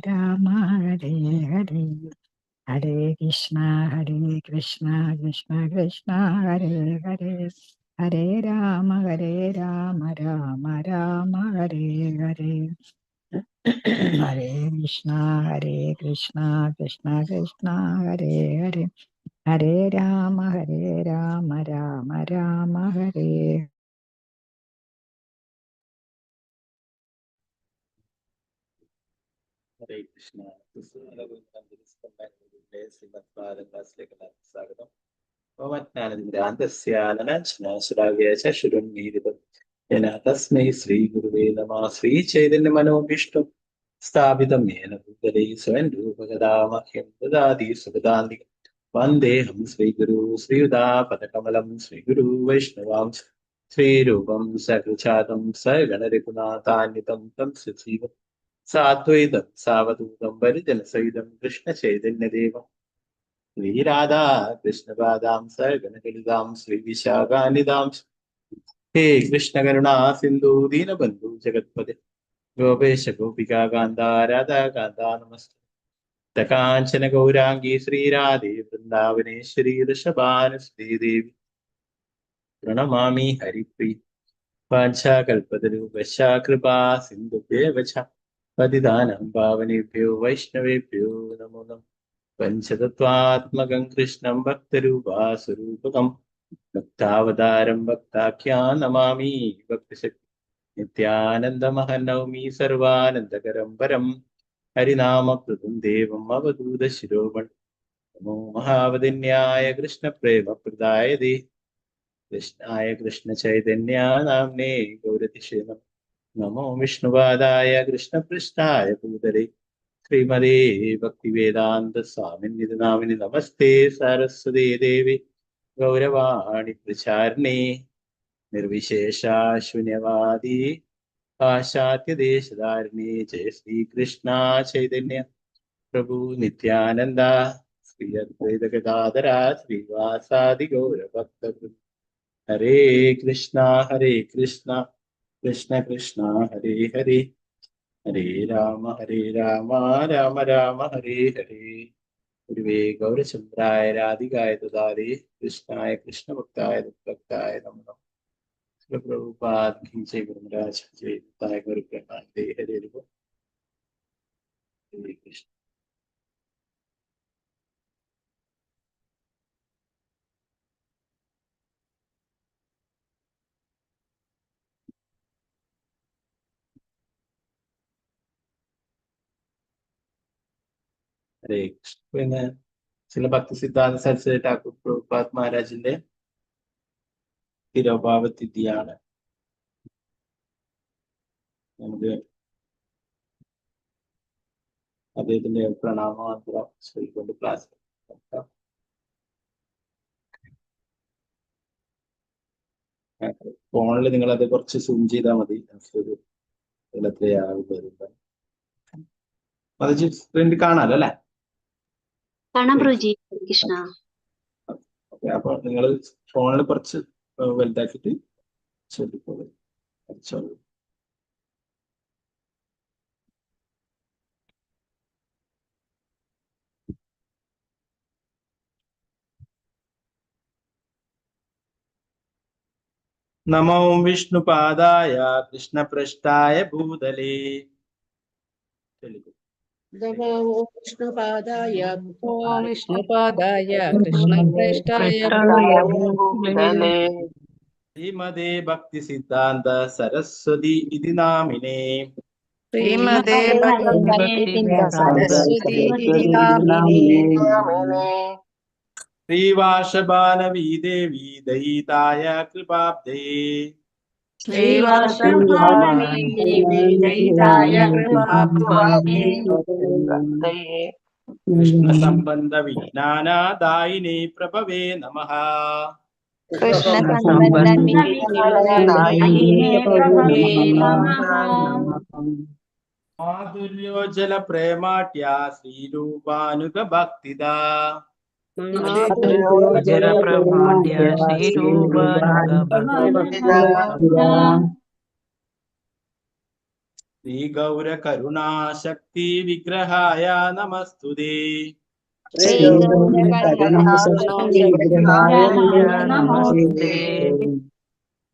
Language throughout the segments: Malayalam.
രാമ ഹരേ ഹരേ ഹരേ കൃഷ്ണ കൃഷ്ണ കൃഷ്ണ ഹരേ ഹരേ ഹരേ രാമ രാമ രാമ ഹരേ ഹരേ ഹരേ കൃഷ്ണ കൃഷ്ണ കൃഷ്ണ ഹരേ ഹരേ ഹരേ രാമ രാമ രാമ ഹരേ. ഹരേ കൃഷ്ണ. ശ്രീമദ് ഭാരത ക്ലാസ്സിലേക്ക് സ്വാഗതം. തസ്മൈ ശ്രീ ഗുരുവേ നമഃ. ശ്രീ ചൈതന്യ മനോഭീഷ്ടം സ്ഥാപിതം യേന ഭൂതലേ സ്വയം രൂപഗദാമഹ്യം ദദാതി സുഗതാന്തികം. വന്ദേഹം ശ്രീഗുരു ശ്രീയുതാപദകമലം ശ്രീഗുരു വൈഷ്ണവാംശ ശ്രീരൂപം സകൃചാതം സഗണരഘുനാഥാന്വിതം തം സജീവം സാദ്വൈതം സാവധൂതം പരിജനസഹിതം കൃഷ്ണചൈതന്യദേവം ശ്രീരാധാ കൃഷ്ണപാദാം സഗണലളിതാം ശ്രീവിശാഖാനിതാം. ഹേ കൃഷ്ണ കരുണാ സിന്ധു ദീനബന്ധു ജഗത്പദേ ഗോപേശ ഗോപികാ കാന്ത രാധാ കാന്ത നമസ്തേ. കാഞ്ചന ഗൗരാംഗീ ശ്രീരാധേ വൃന്ദാവനേശ്വരി ഋഷഭാനുസുതേ ദേവി പ്രണമാമി ഹരിപ്രീ. വാഞ്ചാകൽപതരൂപശ കൃപാ സിന്ധുഭ്യേവ ച പതിതാനം പാവനേഭ്യോ വൈഷ്ണവേഭ്യോ നമോ നമഃ. പഞ്ചതത്വാത്മകം കൃഷ്ണം ഭക്തരൂപാസ്വരൂപകം ഭക്താവതാരം ഭക്താഖ്യാൻ നമാമി ഭക്തശക്തി. നിത്യാനന്ദമഹം നൗമി സർവാനന്ദകരം പരം ഹരിനാമപ്രദം ദേവം അവധൂത ശിരോമണി. നമോ മഹാവദിന്യായ കൃഷ്ണപ്രേമപ്രദായതേ കൃഷ്ണായ കൃഷ്ണ ചൈതന്യ നാമ്നേ ഗൗരതിഷേ നമോ വിഷ്ണുപാദായ കൃഷ്ണപൃഷ്ഠായ ഭൂതലേ ശ്രീമതേ ഭക്തിവേദാന്ത സ്വാമിനിധി നാമിനി. നമസ്തേ സരസ്വതേ ദേവി ഗൗരവാണി പ്രചാരിണേ നിർവിശേഷാശൂന്യവാദി പാശ്ചാത്യദേശധാരിണി. ജയ ശ്രീകൃഷ്ണ ചൈതന്യ പ്രഭു നിത്യാനന്ദ ശ്രീ അദ്വൈത ഗദാധര ശ്രീവാസാദി ഗൗരഭക്ത. ഹരേ കൃഷ്ണ കൃഷ്ണ കൃഷ്ണ ഹരേ ഹരേ ഹരേ രാമ രാമ രാമ ഹരേ ഹരേ. ഗുരുവേ ഗൗരചന്ദ്രായ രാധികായ ദദാതേ കൃഷ്ണായ കൃഷ്ണഭക്തായ ഭക്തായ നമഃ. പ്രഭുപാദ് കി ജയ. ഗുരുരാജ് ജയ. തായ ഗുരുപ്രമാനന്ദേ. ഹരേ കൃഷ്ണ. ഹരേ കൃഷ്ണ. പിന്നെ ചില ഭക്തി സിദ്ധാന്ത സരസ്വതി ഠാക്കൂർ പ്രഭുപാദ് മഹാരാജിന്റെ തിരോഭാവതിഥിയാണ്. നമുക്ക് അദ്ദേഹത്തിന്റെ പ്രണാമമാത്രം ശ്രീകൊണ്ട് ക്ലാസ്. ഫോണിൽ നിങ്ങൾ അത് കുറച്ച് സൂം ചെയ്താൽ മതി. സ്ക്രീനിൽ കാണാലോ അല്ലെ? അപ്പൊ നിങ്ങൾ ഫോണിൽ കുറച്ച് വലുതാക്കിട്ട് ശ്രദ്ധിക്കോളൂ. നമോ വിഷ്ണുപാദായ കൃഷ്ണപൃഷ്ഠായ ഭൂതലേ. നമോ വിഷ്ണുപാദായ കൃഷ്ണപൃഷ്ഠായ ഭൂതലേ. ശ്രീമദേ ഭക്തി സിദ്ധാന്ത സരസ്വതി ഇതി നാമിനേ. ശ്രീമദേ ഭക്തി സരസ്വതി ഇതി നാമിനേ. ശ്രീവാഷഭാനവീ ദേവി ദയിതായ കൃപാബ്ദേ. കൃഷ്ണ സംബന്ധ വിജ്ഞാനദായിനേ പ്രഭവേ നമഃ. മാധുര്യോജല പ്രേമാട്യാ ശ്രീരൂപാനുഗ ഭക്തിദാ. ശ്രീ ഗൗര കരുണാശക്തി വിഗ്രഹായ നമസ്തുതേ.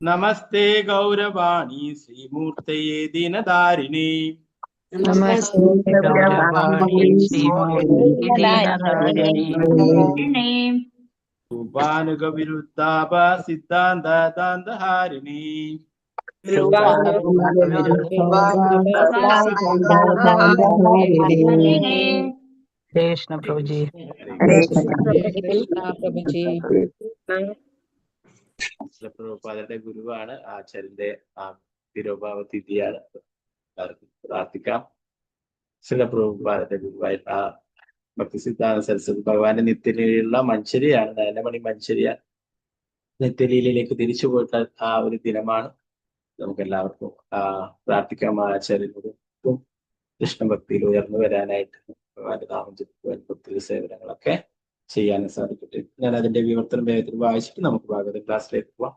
നമസ്തേ ഗൗരവാണി ശ്രീമൂർത്തയേ ദീനധാരിണി. രൂപാനുഗ വിരുദ്ധാപ സിദ്ധാന്ത ദാന്തഹാരിണി. കൃഷ്ണ പ്രഭുജി. പ്രഭുപാദരുടെ ഗുരുവാണ് ആചാര്യന്റെ തിരുഭാവ തിഥിയാണ്. പ്രാർത്ഥിക്കാം. ചില പ്രഭുപാദരുടെ ഗുരുവായി ഭക്തിസിദ്ധാന്ത സരസ്വതി ഭഗവാന്റെ നിത്യലീലയിലുള്ള മഞ്ചരിയാണ്, നയനമണി മഞ്ചരിയ നിത്യലീലയിലേക്ക് തിരിച്ചു പോയിട്ട് ആ ഒരു ദിനമാണ്. നമുക്ക് എല്ലാവർക്കും പ്രാർത്ഥിക്കാം. ആചാര്യനോടും കൃഷ്ണഭക്തിയിൽ ഉയർന്നു വരാനായിട്ട് ഭഗവാന്റെ നാമം ജപിക്കുവാൻ ഭക്തി സേവനങ്ങളൊക്കെ ചെയ്യാനും സാധിക്കട്ടെ. ഞാൻ അതിന്റെ വിവർത്തനം വേഗത്തിൽ വായിച്ചിട്ട് നമുക്ക് ഭാഗവത ക്ലാസ്സിലേക്ക് പോവാം.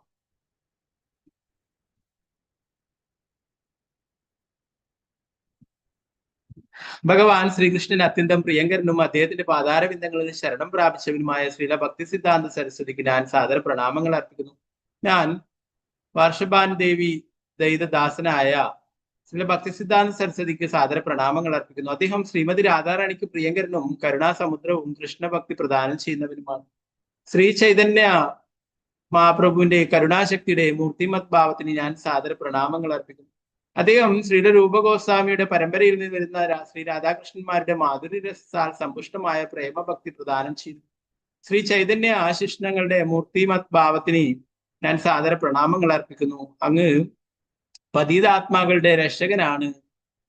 ഭഗവാൻ ശ്രീകൃഷ്ണൻ അത്യന്തം പ്രിയങ്കരനും അദ്ദേഹത്തിന്റെ പാതാരബിന്ദങ്ങളിൽ ശരണം പ്രാപിച്ചവനുമായ ശ്രീല ഭക്തി സിദ്ധാന്ത സരസ്വതിക്ക് ഞാൻ സാദര പ്രണാമങ്ങൾ അർപ്പിക്കുന്നു. ഞാൻ വർഷഭാനുദേവി ദൈതദാസനായ ശ്രീല ഭക്തി സിദ്ധാന്ത സരസ്വതിക്ക് സാദര പ്രണാമങ്ങൾ അർപ്പിക്കുന്നു. അദ്ദേഹം ശ്രീമതി രാധാറാണിക്ക് പ്രിയങ്കരനും കരുണാസമുദ്രവും കൃഷ്ണഭക്തി പ്രദാനം ചെയ്യുന്നവനുമാണ്. ശ്രീ ചൈതന്യ മഹാപ്രഭുവിന്റെ കരുണാശക്തിയുടെ മൂർത്തിമത് ഭാവത്തിന് ഞാൻ സാദര പ്രണാമങ്ങൾ അർപ്പിക്കുന്നു. അദ്ദേഹം ശ്രീല രൂപഗോസ്വാമിയുടെ പരമ്പരയിൽ നിന്ന് വരുന്ന ശ്രീ രാധാകൃഷ്ണന്മാരുടെ മാധുരി രസാൽ സമ്പുഷ്ടമായ പ്രേമഭക്തി പ്രദാനം ചെയ്തു. ശ്രീ ചൈതന്യ ആശിഷ്ണങ്ങളുടെ മൂർത്തിമത് ഭാവത്തിന് ഞാൻ സാദര പ്രണാമങ്ങൾ അർപ്പിക്കുന്നു. അങ്ങ് പതിതാത്മാക്കളുടെ രക്ഷകനാണ്.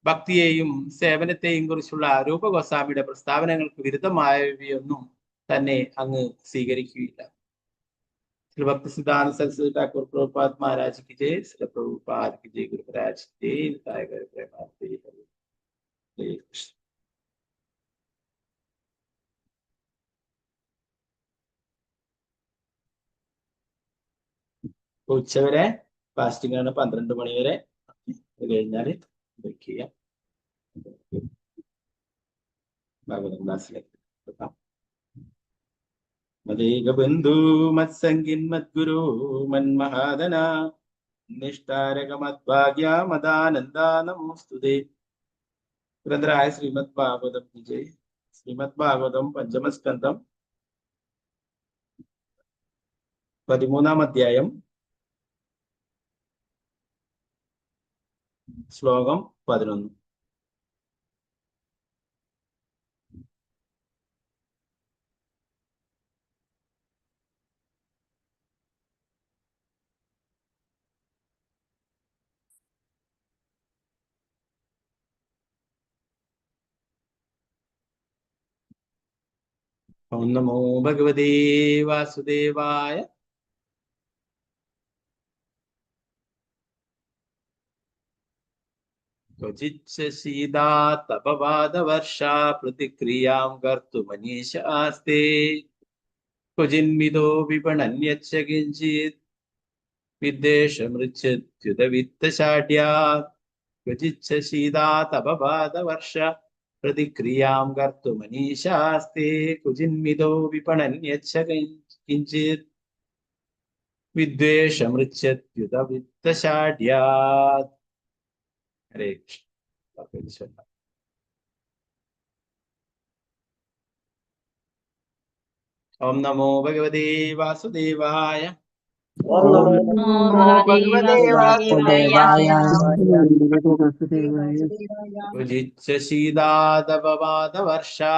ഭക്തിയെയും സേവനത്തെയും കുറിച്ചുള്ള രൂപഗോസ്വാമിയുടെ പ്രസ്താവനകൾക്ക് വിരുദ്ധമായവയൊന്നും തന്നെ അങ്ങ് സ്വീകരിക്കുകയില്ല. श्री भक्ति सिद्धांत सरस्वती ठाकुर प्रभुपाद महाराज की जय. श्री प्रभुपाद की जय. गुरु महाराज की जय. ഉച്ചവരെ ഫാസ്റ്റിംഗ് ആണ്, 12 മണി വരെ. കഴിഞ്ഞാൽ ബ്രേക്ക് ചെയ്യാം. ഭാഗവതം ക്ലാസ്സിലേക്ക് മദേക ബന്ധു മത്സംഗിൻ മദ്ഗുരു മന്മഹാദന നിഷ്ഠാരക മദ്ഭാഗ്യ മദാനന്ദ നമോസ്തുതേ. ഗ്രന്ഥരായ ശ്രീമദ് ഭാഗവതം വിജയ്. ശ്രീമദ് ഭാഗവതം പഞ്ചമസ്കന്ധം 13-ാം അധ്യായം ശ്ലോകം 11. ഓം നമോ ഭഗവതേ വാസുദേവായ. ക്വചിച്ഛീതാ തപവാദവർഷാ പ്രതിക്രിയാം കർത്തുമനീശ ആസ്തേ. ക്വചിന്മിതോ വിപണന്യച്ഛ കിഞ്ചിത് വിദ്വേഷമൃച്ഛത്യുതവിത്തശാഢ്യാത്. ക്വചിച്ഛീതാ തപവാദവർഷ പ്രതിക്രിയാം കർത്തുമനീശാസ്തേ. കുജിന്മിതോ വിപണന്യച്ഛ കിഞ്ചിത് വിദ്വേഷമൃച്ഛത്യുതവിത്തശാഢ്യാത്. ഹരേ കൃഷ്ണ. ഓം നമോ ഭഗവതേ വാസുദേവായ. കുജിച്ഛീതാതപവാദവർഷാ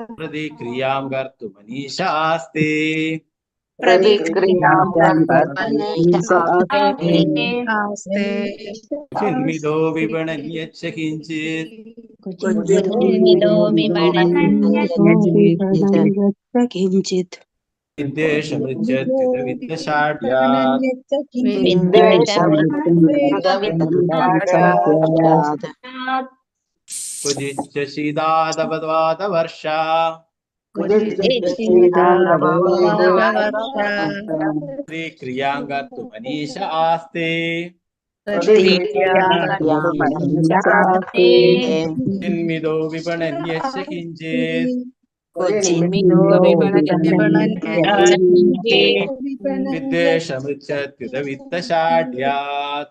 പ്രതിക്രിയാം കർത്തുമനീശാസ്തേ. ചിന്മിതോ വിപണന്യച്ഛ കിഞ്ചിത് വിദ്വേഷമൃച്ഛത്യുതവിത്തശാഢ്യാത്. ക്വചിച്ഛീതാതപവാദവർഷാ क्रियां कर्तुं मनीष आस्ते चिन्मिदो विपणन्यश्च किञ्चित् विद्वेषमृच्छत्युत वित्तशाढ्यात्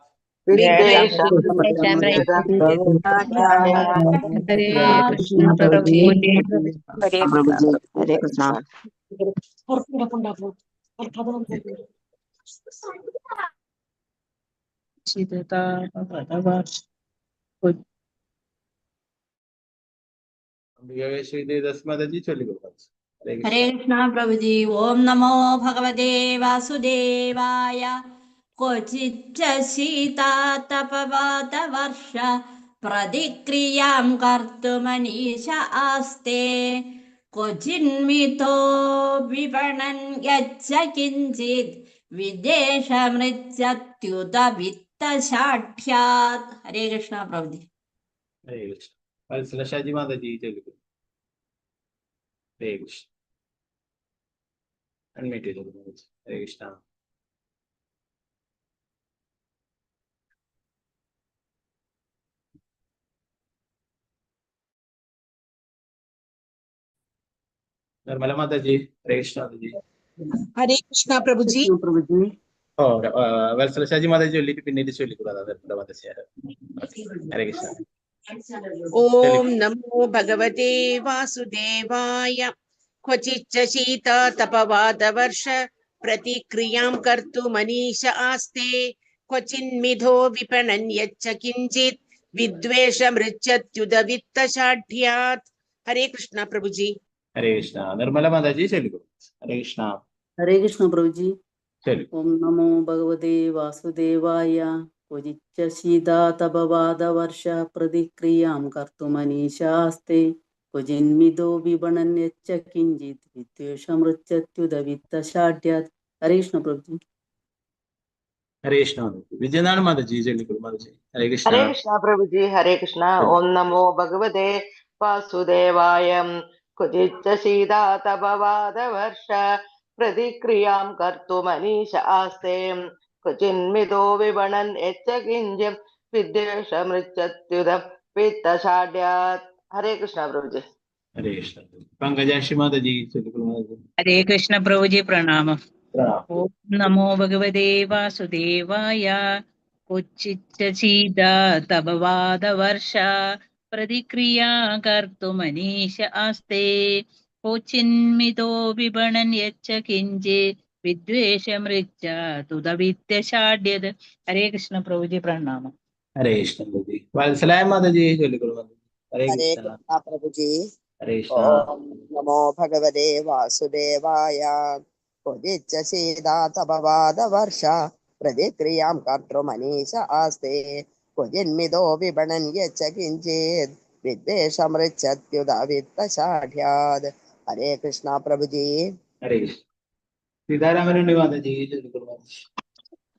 हरे कृष्ण दस्मदजी चलिए। हरे कृष्णा प्रभु जी। ओम नमो भगवते वासुदेवाय। क्वचिच्च शीतातपवात वर्ष प्रतिक्रियां कर्तुमनीश आस्ते। क्वचिन्मितो विपणन् यच्च किञ्चित् विदेशमृच्छत्युत वित्तशाढ्यात्। हरे कृष्णा प्रभु जी। हरे कृष्ण। शाजी माता जी चलिए। हरे कृष्ण। अनम्यूट हरे कृष्णा। निर्मला माता जी हरे कृष्णा जी। हरे कृष्णा प्रभु जी। और वत्सल शाजी माता जी चलिए पिन्नी चलिए निर्मला माता जी हरे कृष्णा। ओम नमो भगवते वासुदेवाय। क्वचिच्च शीततपवात वर्ष प्रतिक्रियां कर्तुमनीश आस्ते। क्वचिन्मिधो विपणन् यच्च किञ्चित् विद्वेषमृच्छत्युत वित्तशाढ्यात्। हरे कृष्णा प्रभु जी। हरे कृष्णा। निर्मला माता जी चलिए। हरे कृष्णा। हरे कृष्ण प्रभु जी। चलिए। ओम नमो भगवते वासुदेवाय। क्वचिच्च शीतातपवात वर्ष प्रतिक्रियां कर्तुमनीशास्ते। क्वचिन्मिदो विपणन् यच्च किञ्चित् विद्वेषमृच्छत्युत वित्तशाढ्यात्। हरे कृष्ण प्रभु जी। हरे कृष्णा। विजयनारायण माता जी चलिए माता जी। हरे कृष्णा। हरे कृष्णा प्रभु जी। हरे कृष्णा। ओम नमो भगवते वासुदेवाय। क्वचिच्च शीतातपवात वर्ष प्रतिक्रियां कर्तुमनीश आस्ते। क्वचिन्मितो विपणन् यच्च किञ्चित् विद्वेषमृच्छत्युत वित्तशाढ्यात्। हरे कृष्णा प्रभु जी। हरे कृष्ण। पंकजाक्षी माता जी चलिए माता जी। हरे कृष्ण प्रभु जी प्रणाम। प्रणाम। ओम नमो भगवते वासुदेवाय। क्वचिच्च शीततपवात वर्ष प्रतिक्रिया कर्तुमनीश आस्ते। क्वचिन्मितो विपणन् यच्च किञ्चित् विद्वेषमृच्छत्युत वित्तशाढ्यत्। हरे कृष्ण प्रभु जी प्रणाम। हरे कृष्ण प्रभु जी। वत्सलाय माता जी चलिए माता जी। हरे हरे कृष्णा। कृष्णा प्रभु जी। हरे कृष्णा। ओम नमो भगवते वासुदेवाय। क्वचिच्च शीतातपवात वर्ष प्रतिक्रियां कर्तुमनीश आस्ते। क्वचिन्मिदो विपणन् यच्च किञ्चित् विद्वेषमृच्छत्युत वित्तशाढ्यात्। हरे कृष्णा प्रभु जी। हरे कृष्ण। सीतारामन माता जी चलिए माता जी।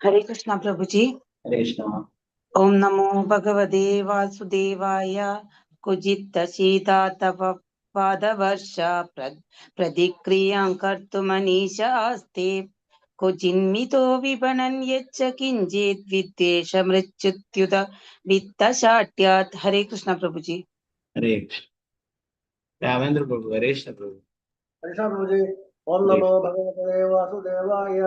हरे कृष्णा प्रभु जी। हरे कृष्णा। ओम नमो भगवते वासुदेवाय। क्वचित् शीतातपवात वर्ष प्रतिक्रियां कर्तुमनीश आस्ते। क्वचिन्मितो विपणन् यच्च किञ्चित् विद्वेषमृच्छत्युत वित्तशाढ्यात्। हरे कृष्णा प्रभु जी। हरे कृष्ण। रामेंद्र प्रभु हरे कृष्ण प्रभु। कृष्ण प्रभु जी। ओम नमो भगवते वासुदेवाय।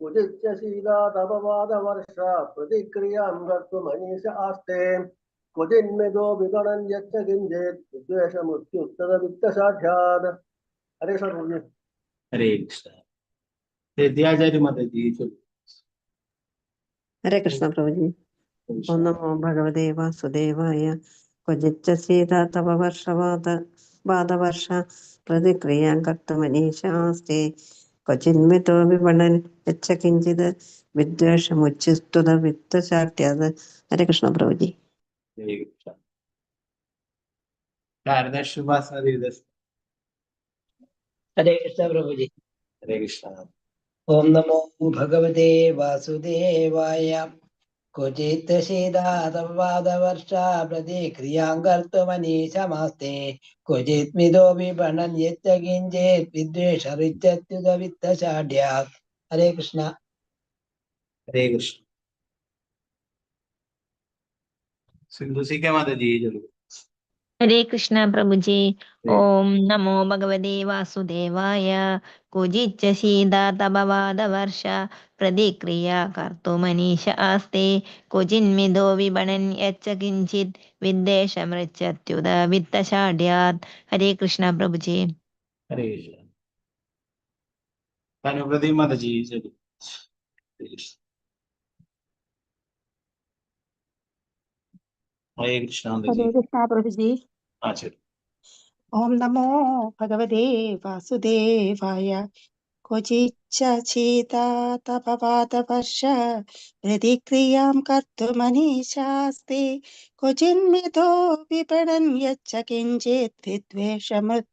क्वचिच्च शीतातपवात वर्ष प्रतिक्रियां कर्तुमनीश आस्ते। क्वचिन्मिदो विपणन् यच्च किञ्चित् विद्वेषमृच्छत्युत वित्तशाढ्यात्। हरे कृष्ण प्रभु जी। हरे कृष्ण। विद्याचार्य माता जी चलिए। हरे कृष्ण प्रभु जी। ओम नमो भगवते वासुदेवाय। क्वचिच्च शीतातपवर्ष प्रतिक्रियां कर्तुमनीशास्ते। क्वचिन्मितो विपणन् यच्च किञ्चित् विद्वेषमुच्छिस्तुत वित्तशाढ्यात्। हरे कृष्ण प्रभु जी। हरे कृष्ण। शारदा सुभाषना देवी दस। हरे कृष्ण प्रभु जी। हरे कृष्ण। ओम नमो भगवते वासुदेवाय। क्वचित् शीतातपवादवर्षा प्रतिक्रियां कर्तुमनीशमास्ते क्वचित् मिदो विपणन्यच्च किञ्चित् विद्वेषरित्यत्युत वित्तशाढ्यात्। हरे कृष्ण। हरे कृष्ण। सिंधु सीखे माता जी जरूर। हरे कृष्ण प्रभु जी। ओम नमो भगवते वासुदेवाय। कुजिच्च शीतातपवादवर्ष प्रतिक्रिया कर्तुमनीश आस्ते कुजिन्मिदो विपणन् यच्च किञ्चित् विद्वेषमृच्छत्युत वित्तशाढ्यात्। हरे कृष्ण प्रभु जी। हरे कृष्ण। अनुप्रति माता जी जरूर। हरे कृष्ण माता जी। हरे कृष्णा प्रभु जी। अच्छा। ओम नमो भगवते वासुदेवाय। क्वचिच्च शीतातपवादवर्ष प्रतिक्रियां कर्तुमनीशास्ते क्वचिन्मितो विपणन् यच्च किञ्चित् विद्वेषमृच्छत्युत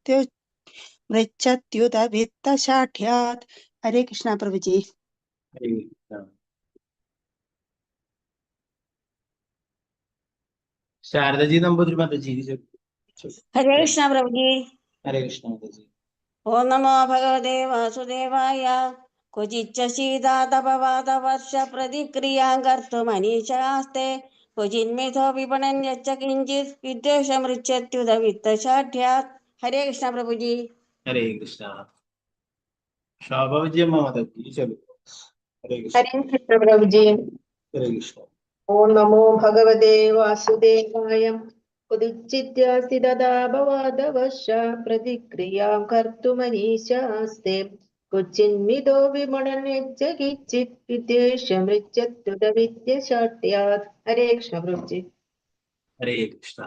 वित्तशाढ्यात्। हरे कृष्णा प्रभु जी। हरे कृष्ण। शारदा जी नंबर माता जी जरूर। हरे कृष्णा प्रभु जी। हरे कृष्ण माता जी। ओम नमो भगवते वासुदेवाय। क्वचिच्च शीतातपवादवर्ष प्रतिक्रियां कर्तुमनीशास्ते क्वचिन्मितो विपणन् यच्च किञ्चित् विद्वेषमृच्छत्युत वित्तशाढ्यात्। हरे कृष्णा प्रभु जी। हरे कृष्ण। शोभा विजय माता जी जरूर। हरे कृष्ण। हरे कृष्ण प्रभु जी। हरे कृष्ण। ओम नमो भगवते वासुदेवाय। कुदिचिद्यास्ति तदा भवादवश प्रतिक्रियां कर्तुमनीशास्ते क्वचिन्मिदो विमणन् यच्च किञ्चित् विद्वेषमृच्छत्युत विद्यशाट्यात्। हरे कृष्ण प्रभु जी। हरे कृष्ण।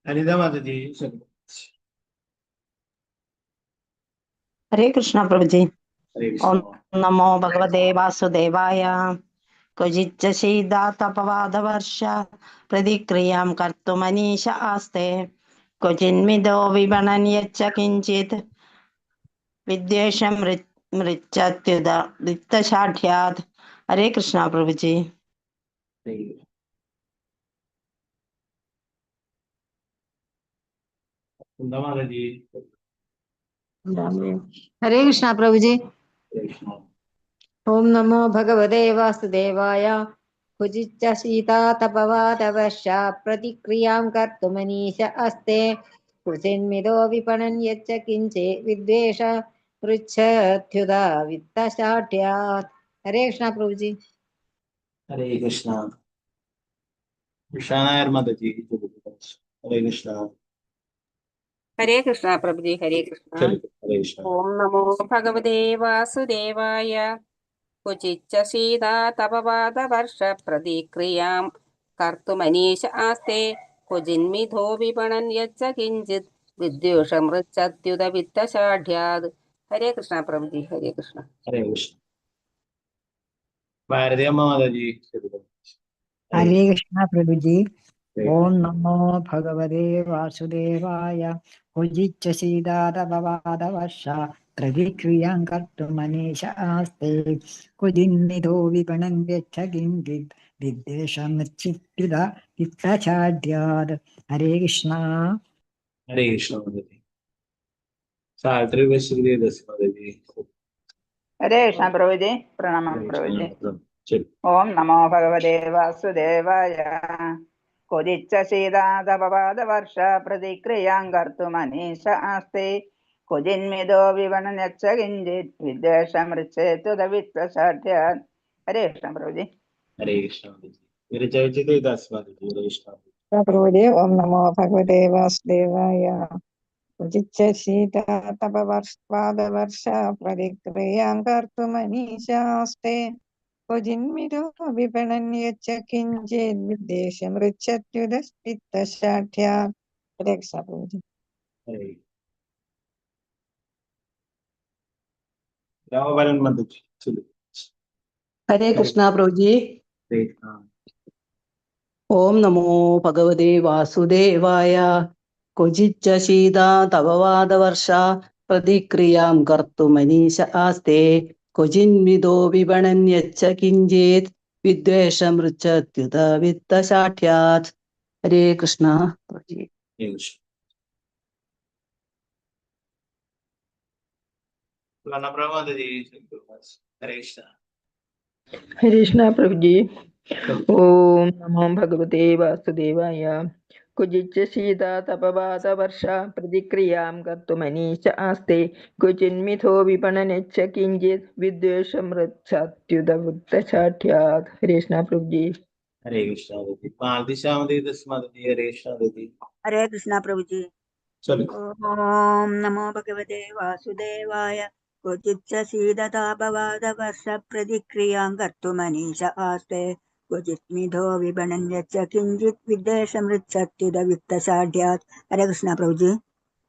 हरिदा माता जी जरूर। हरे कृष्ण प्रभु जी। हरे ओम कृष्ण। नमो भगवते वासुदेवाय। क्वचिच्च शीतातपवादवर्ष प्रतिक्रियां कर्तुमनीश आस्ते क्वचिन्मिदो विपणन् यच्च किञ्चित् विद्वेषमृच्छत्युत वित्तशाढ्यात्। हरे कृष्णा प्रभु जी। माता जी। हरे कृष्णा प्रभु जी। हरे कृष्ण। ओम नमो भगवते वासुदेवाय। क्वचिच्च शीतातपवादवर्ष प्रतिक्रियां कर्तुमनीश अस्ते क्वचिन्मिदो विपणन् यच्च किञ्चित् विद्वेष पृच्छत्युत वित्तशाढ्यात्। हरे कृष्णा प्रभु जी। हरे कृष्ण। विशानायर माता जी जरूर। हरे कृष्ण। हरे कृष्णा प्रभु जी। हरे कृष्णा। चलिए हरे कृष्ण। ओम नमो भगवते वासुदेवाय। क्वचिच्च शीतातपवादवर्ष प्रतिक्रियां कर्तुमनीश आस्ते क्वचिन्मिदो विपणन् यच्च किञ्चित् विद्वेषमृच्छत्युत वित्तशाढ्यात्। हरे कृष्णा प्रभु जी। हरे कृष्णा। हरे कृष्ण। भारतीय माता जी जरूर। हरे कृष्ण प्रभु जी। हरे ओम नमो भगवते वासुदेवाय। क्वचिच्च शीतातपवादवर्ष प्रतिक्रियां कर्तुमनीश आस्ते क्वचिन्मिदो विपणन् यच्च किञ्चित् विद्वेषमृच्छत्युत वित्तशाढ्यात्। हरे कृष्ण। हरे कृष्ण माता जी। सावित्री वैश्वी दस माता जी। हरे कृष्ण प्रभु जी। प्रणाम हरे प्रभु जी। कृष्ण। चलिए। ओम नमो भगवते वासुदेवाय। क्वचिच्च शीतातपवादवर्ष प्रतिक्रियां कर्तुमनीश आस्ते क्वचिन्मिदो विपणन् यच्च किञ्चित् विद्वेषमृच्छत्युत वित्तशाढ्यात्। हरे कृष्ण प्रभु जी। हरे कृष्ण माता जी। मेरे जय जय दास माता जी। हरे कृष्ण। प्रभु जी। ओम नमो भगवते वासुदेवाय। क्वचिच्च शीतातपवादवर्ष प्रतिक्रियां कर्तुमनीशास्ते क्वचिन्मिदो विपणन् यच्च किञ्चित् विद्वेषमृच्छत्युत वित्तशाढ्यात्। हरे कृष्ण प्रभु जी। हरे रामवरण माता जी। चलिए। हरे कृष्णा प्रभु जी। हरे कृष्ण। ओम नमो भगवते वासुदेवाय। क्वचिच्च शीतातपवादवर्ष प्रतिक्रियां कर्तुमनीश आस्ते क्वचिन्विदो विपणन्यच्च किञ्चित् विद्वेषमृच्छत्युत वित्तशाठ्यात्. हरे कृष्ण. हरे कृष्णा प्रभु जी। ओम नमो भगवते वासुदेवाय। क्वचिच्च शीता तपवात वर्षा प्रतिक्रियां कर्तुमनीश आस्ते क्वचिन्मिथो विपणनेच्च किञ्चित् विद्वेषमृच्छत्युदवृत्तशाठ्यात्. हरे कृष्णा प्रभु जी। हरे कृष्ण दीदी। मालदिशामदी दस्मदी हरे कृष्ण दीदी। हरे कृष्णा प्रभु जी। चलो। ओम नमो भगवते वासुदेवाय। क्वचिच्च शीततापवातवर्ष प्रतिक्रियां कर्तुमनीश आस्ते क्वचिन्मिथो विपणन्यच्च किञ्चित् विद्वेषमृच्छत्युदवित्तशाठ्यात्. हरे कृष्णा प्रभु जी।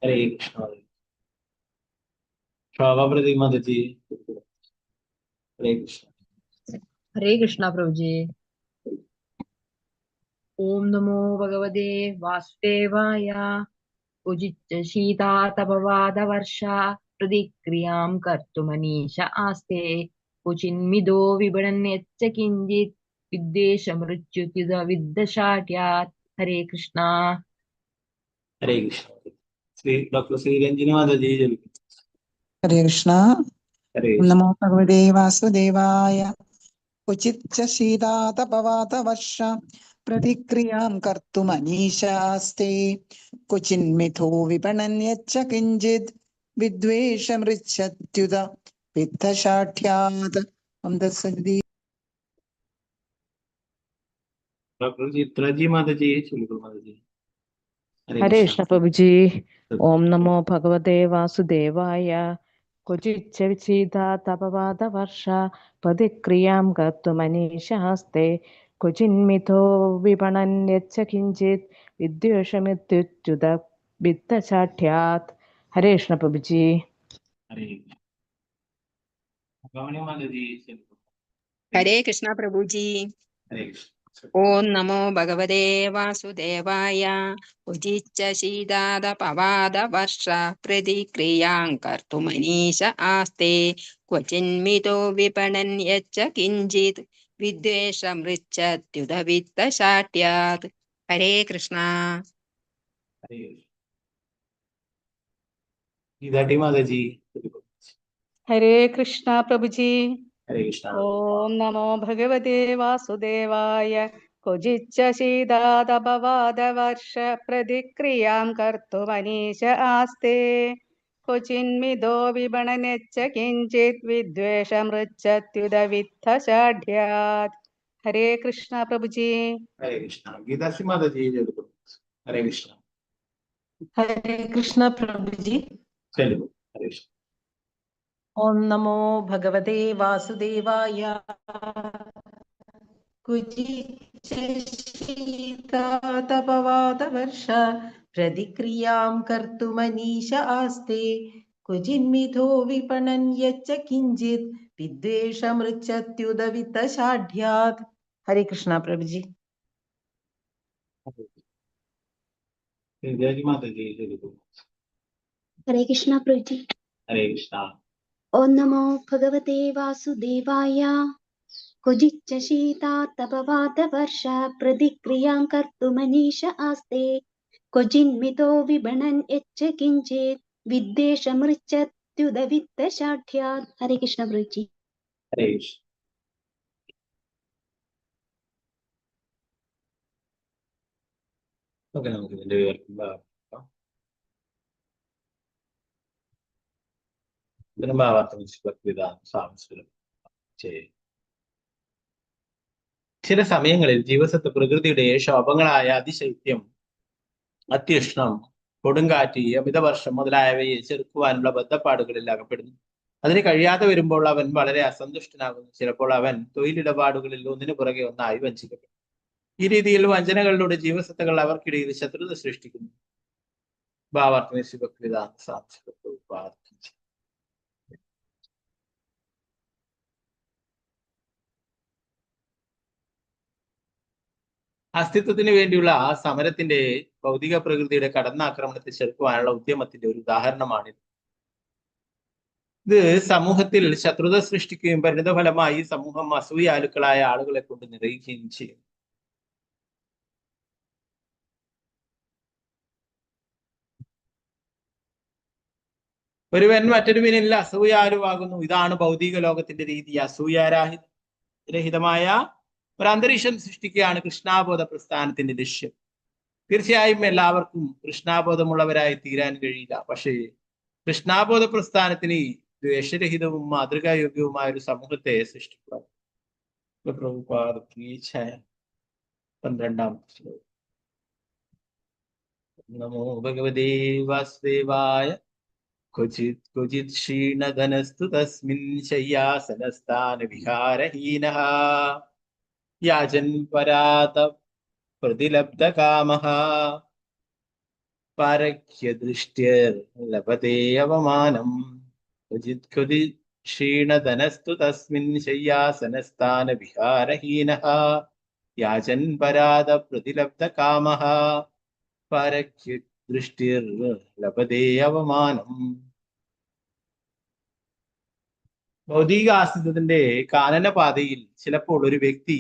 हरे कृष्ण। शोभा प्रतिमा दीदी। हरे कृष्ण। हरे कृष्णा प्रभु जी। ओम नमो भगवते वासुदेवाय। क्वचिच्च शीतातपवातवर्षा प्रतिक्रियां कर्तुमनीश आस्ते क्वचिन्मिदो विपणन्यच्च किञ्चित् विद्वेषमृच्छत्युदवित्तशाठ्यात्. हरे कृष्णा। हरे कृष्ण। श्री डॉक्टर श्री रंजनी माता जी। हरे कृष्ण। हरे नमो भगवते वासुदेवाय। क्वचिच्च शीतातपवातवर्ष प्रतिक्रियां कर्तुमनीशास्ते क्वचिन्मिथो विपणन्यच्च किञ्चित् विद्वेषमृच्छत्युत वित्तशाठ्यात्. डॉक्टर चित्रा जी माता जी। माता जी। हरे कृष्ण प्रभु जी। ओम नमो भगवते वासुदेवाय। क्वचिच्च शीतातपवातवर्षा प्रतिक्रियां कर्तुमनीशास्ते क्वचिन्मिथो विपणन्यच्च किञ्चित् विद्वेषमित्युच्युत वित्तशाठ्यात्. हरे कृष्ण प्रभु जी। हरे माता जी। हरे कृष्णा प्रभु जी। हरे कृष्ण। ओम नमो भगवते वासुदेवाय। क्वचिच्च शीतातपवातवर्ष प्रतिक्रियां कर्तुमनीश आस्ते क्वचिन्मितो विपणन्यच्च किञ्चित् विद्वेषमृच्छत्युदवित्तशाठ्यात्. हरे कृष्णा। हरे गीता माता जी। हरे कृष्ण प्रभु जी। हरे कृष्ण। ओम नमो भगवते वासुदेवाय। क्वचिच्च शीतातपवातवर्ष प्रतिक्रियां कर्तुमनीश आस्ते क्वचिन्मिदो विपणनेच्च किञ्चित् विद्वेषमृच्छत्युदवित्तशाठ्यात्. हरे कृष्ण प्रभु जी। हरे कृष्ण। गीता माता जी। हरे कृष्ण। हरे कृष्ण प्रभु जी। चलो। हरे कृष्ण। ओम नमो भगवते वासुदेवाय। क्वचिच्च शीतातपवातवर्ष प्रतिक्रियां कर्तुमनीश आस्ते क्वचिन्मिथो विपणन्यच्च किञ्चित् विद्वेषमृच्छत्युदवित्तशाठ्यात्. हरे कृष्णा प्रभु जी। माता जी। हरे कृष्णा प्रभु जी। हरे कृष्ण। ओम नमो भगवते वासुदेवाय। क्वचिच्च शीतातपवातवर्ष प्रतिक्रियां कर्तुमनीश आस्ते क्वचिन्मितो विपणन्यच्च किञ्चित् विद्वेषमृच्छत्युदवित्तशाठ्यात्. हरे कृष्ण प्रभु जी। हरे कृष्ण। ഓക്കെ നമുക്ക് ഇതിന്റെ ഇതിനും ഭാവാർത്ഥം ചില സമയങ്ങളിൽ ജീവസത്ത് പ്രകൃതിയുടെ ശോഭങ്ങളായ അതിശൈത്യം, അത്യുഷ്ണം, കൊടുങ്കാറ്റ്, അമിതവർഷം മുതലായവയെ ചെറുക്കുവാനുള്ള ബദ്ധപ്പാടുകളിൽ അകപ്പെടുന്നു. അതിന് കഴിയാതെ വരുമ്പോൾ അവൻ വളരെ അസന്തുഷ്ടനാകുന്നു. ചിലപ്പോൾ അവൻ തൊഴിലിടപാടുകളിൽ ഒന്നിനു പുറകെ ഒന്നായി വഞ്ചിക്കപ്പെടും. ഈ രീതിയിൽ വഞ്ചനകളിലൂടെ ജീവസത്തകൾ അവർക്കിടയിൽ ശത്രുത സൃഷ്ടിക്കുന്നു. ഭാവാർത്ഥം അസ്തിത്വത്തിന് വേണ്ടിയുള്ള ആ സമരത്തിന്റെ ഭൗതിക പ്രകൃതിയുടെ കടന്നാക്രമണത്തെ ചെറുക്കുവാനുള്ള ഉദ്യമത്തിന്റെ ഒരു ഉദാഹരണമാണിത്. ഇത് സമൂഹത്തിൽ ശത്രുത സൃഷ്ടിക്കുകയും പരിണിതഫലമായി സമൂഹം അസൂയാലുക്കളായ ആളുകളെ കൊണ്ട് നിറയുകയും ചെയ്യും. ഒരുവൻ മറ്റൊരുവനിൽ അസൂയാലുവാകുന്നു. ഇതാണ് ഭൗതിക ലോകത്തിന്റെ രീതി. അസൂയാരഹിതമായ ഒരു അന്തരീക്ഷം സൃഷ്ടിക്കുകയാണ് കൃഷ്ണാബോധ പ്രസ്ഥാനത്തിന്റെ ലക്ഷ്യം. തീർച്ചയായും എല്ലാവർക്കും കൃഷ്ണാബോധമുള്ളവരായി തീരാൻ കഴിയില്ല. പക്ഷേ കൃഷ്ണാബോധ പ്രസ്ഥാനത്തിന് ദ്വേഷരഹിതവും മാതൃകായോഗ്യവുമായ ഒരു സമൂഹത്തെ സൃഷ്ടിക്കുക. 12-ാമത്തെ ശ്ലോകം. നമോ ഭഗവതേ വാസുദേവായ. ക്വചിത് ക്വചിത് ക്ഷീണധനസ്തു തസ്മിൻ ശയ്യാസനസ്ഥാന വിഹാരഹീനഃ യാചൻ പരാത പ്രതിലബ്ധകാമഃ പാരഖ്യദൃഷ്ട്യർ ലഭതേ അവമാനം. ക്വചിത് ക്വചിത് ക്ഷീണധനസ്തു തസ്മിൻ ശയ്യാസനസ്ഥാന വിഹാരഹീനഃ യാചൻ പരാത പ്രതിലബ്ധകാമഃ പാരഖ്യദൃഷ്ട്യർ ലഭതേ അവമാനം. ഭൗതിക ആശ്രിതത്തിന്റെ കാനനപാതയിൽ ചിലപ്പോൾ ഒരു വ്യക്തി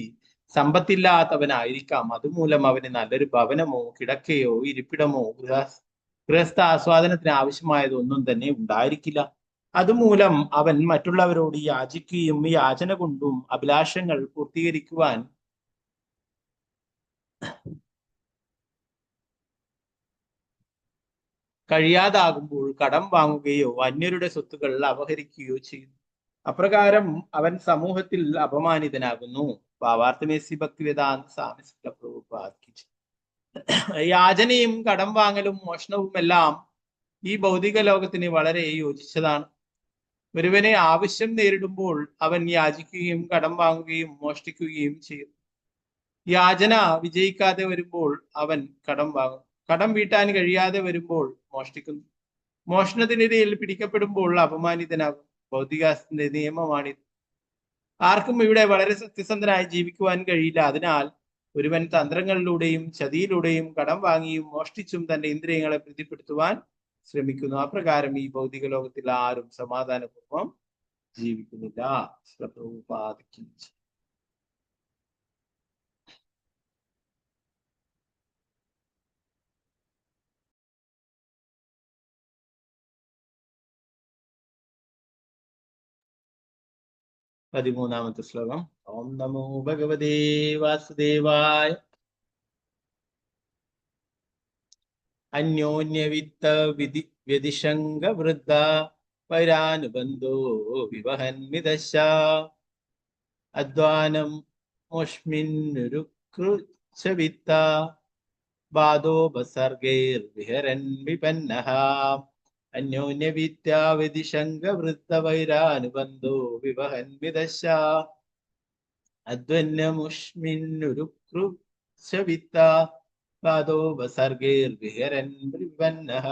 സമ്പത്തില്ലാത്തവനായിരിക്കാം. അതുമൂലം അവന് നല്ലൊരു ഭവനമോ കിടക്കയോ ഇരിപ്പിടമോ ഗൃഹസ്ഥ ആസ്വാദനത്തിന് ആവശ്യമായതൊന്നും തന്നെ ഉണ്ടായിരിക്കില്ല. അതുമൂലം അവൻ മറ്റുള്ളവരോട് യാചിക്കുകയും യാചന കൊണ്ടും അഭിലാഷങ്ങൾ പൂർത്തീകരിക്കുവാൻ കഴിയാതാകുമ്പോൾ കടം വാങ്ങുകയോ അന്യരുടെ സ്വത്തുക്കൾ അപഹരിക്കുകയോ ചെയ്യുന്നു. അപ്രകാരം അവൻ സമൂഹത്തിൽ അപമാനിതനാകുന്നു. ഭാവാർത്ഥമേസി ഭക്തിവേദാന്ത സ്വാമി ശ്രീല പ്രഭുപാദ്. യാചനയും കടം വാങ്ങലും മോഷണവും എല്ലാം ഈ ഭൗതിക ലോകത്തിന് വളരെ യോജിച്ചതാണ്. ഒരുവനെ ആവശ്യം നേരിടുമ്പോൾ അവൻ യാചിക്കുകയും കടം വാങ്ങുകയും മോഷ്ടിക്കുകയും ചെയ്യും. യാചന വിജയിക്കാതെ വരുമ്പോൾ അവൻ കടം വാങ്ങും. കടം വീട്ടാൻ കഴിയാതെ വരുമ്പോൾ മോഷ്ടിക്കുന്നു. മോഷണത്തിനിടയിൽ പിടിക്കപ്പെടുമ്പോൾ അപമാനിതനാകും. ഭൗതികാസ്തിന്റെ നിയമമാണിത്. ആർക്കും ഇവിടെ വളരെ സത്യസന്ധനായി ജീവിക്കുവാൻ കഴിയില്ല. അതിനാൽ ഒരുവൻ തന്ത്രങ്ങളിലൂടെയും ചതിയിലൂടെയും കടം വാങ്ങിയും മോഷ്ടിച്ചും തന്റെ ഇന്ദ്രിയങ്ങളെ പ്രീതിപ്പെടുത്തുവാൻ ശ്രമിക്കുന്നു. അപ്രകാരം ഈ ഭൗതിക ലോകത്തിൽ ആരും സമാധാനപൂർവം ജീവിക്കുന്നില്ല. പ്രഭുപാദിക്കുന്നു. പതിമൂന്നാമത്തെ ശ്ലോകം. ഓം നമോ ഭഗവതേ വാസുദേവായ. അന്യോന്യവിത്ത വ്യതിശങ്ക വൃദ്ധ വൈരാനുബന്ധോ വിവഹന്മിദശ അധ്വാനം മോഷ്മിന്നുരുക്രുച്ഛവിത്ത ബാധോപസർഗൈർ വിഹരൻ വിപന്നഃ അന്യോന്യവിദ്യാ വ്യതിശങ്ക വൃദ്ധ വൈരാനുബന്ധോ വിവഹന്മിദശ അധ്വന്യമുഷ്മിന്നുരുക്രുച്ഛവിത്ത ബാധോപസർഗൈർ വിഹരൻ വിപന്നഃ.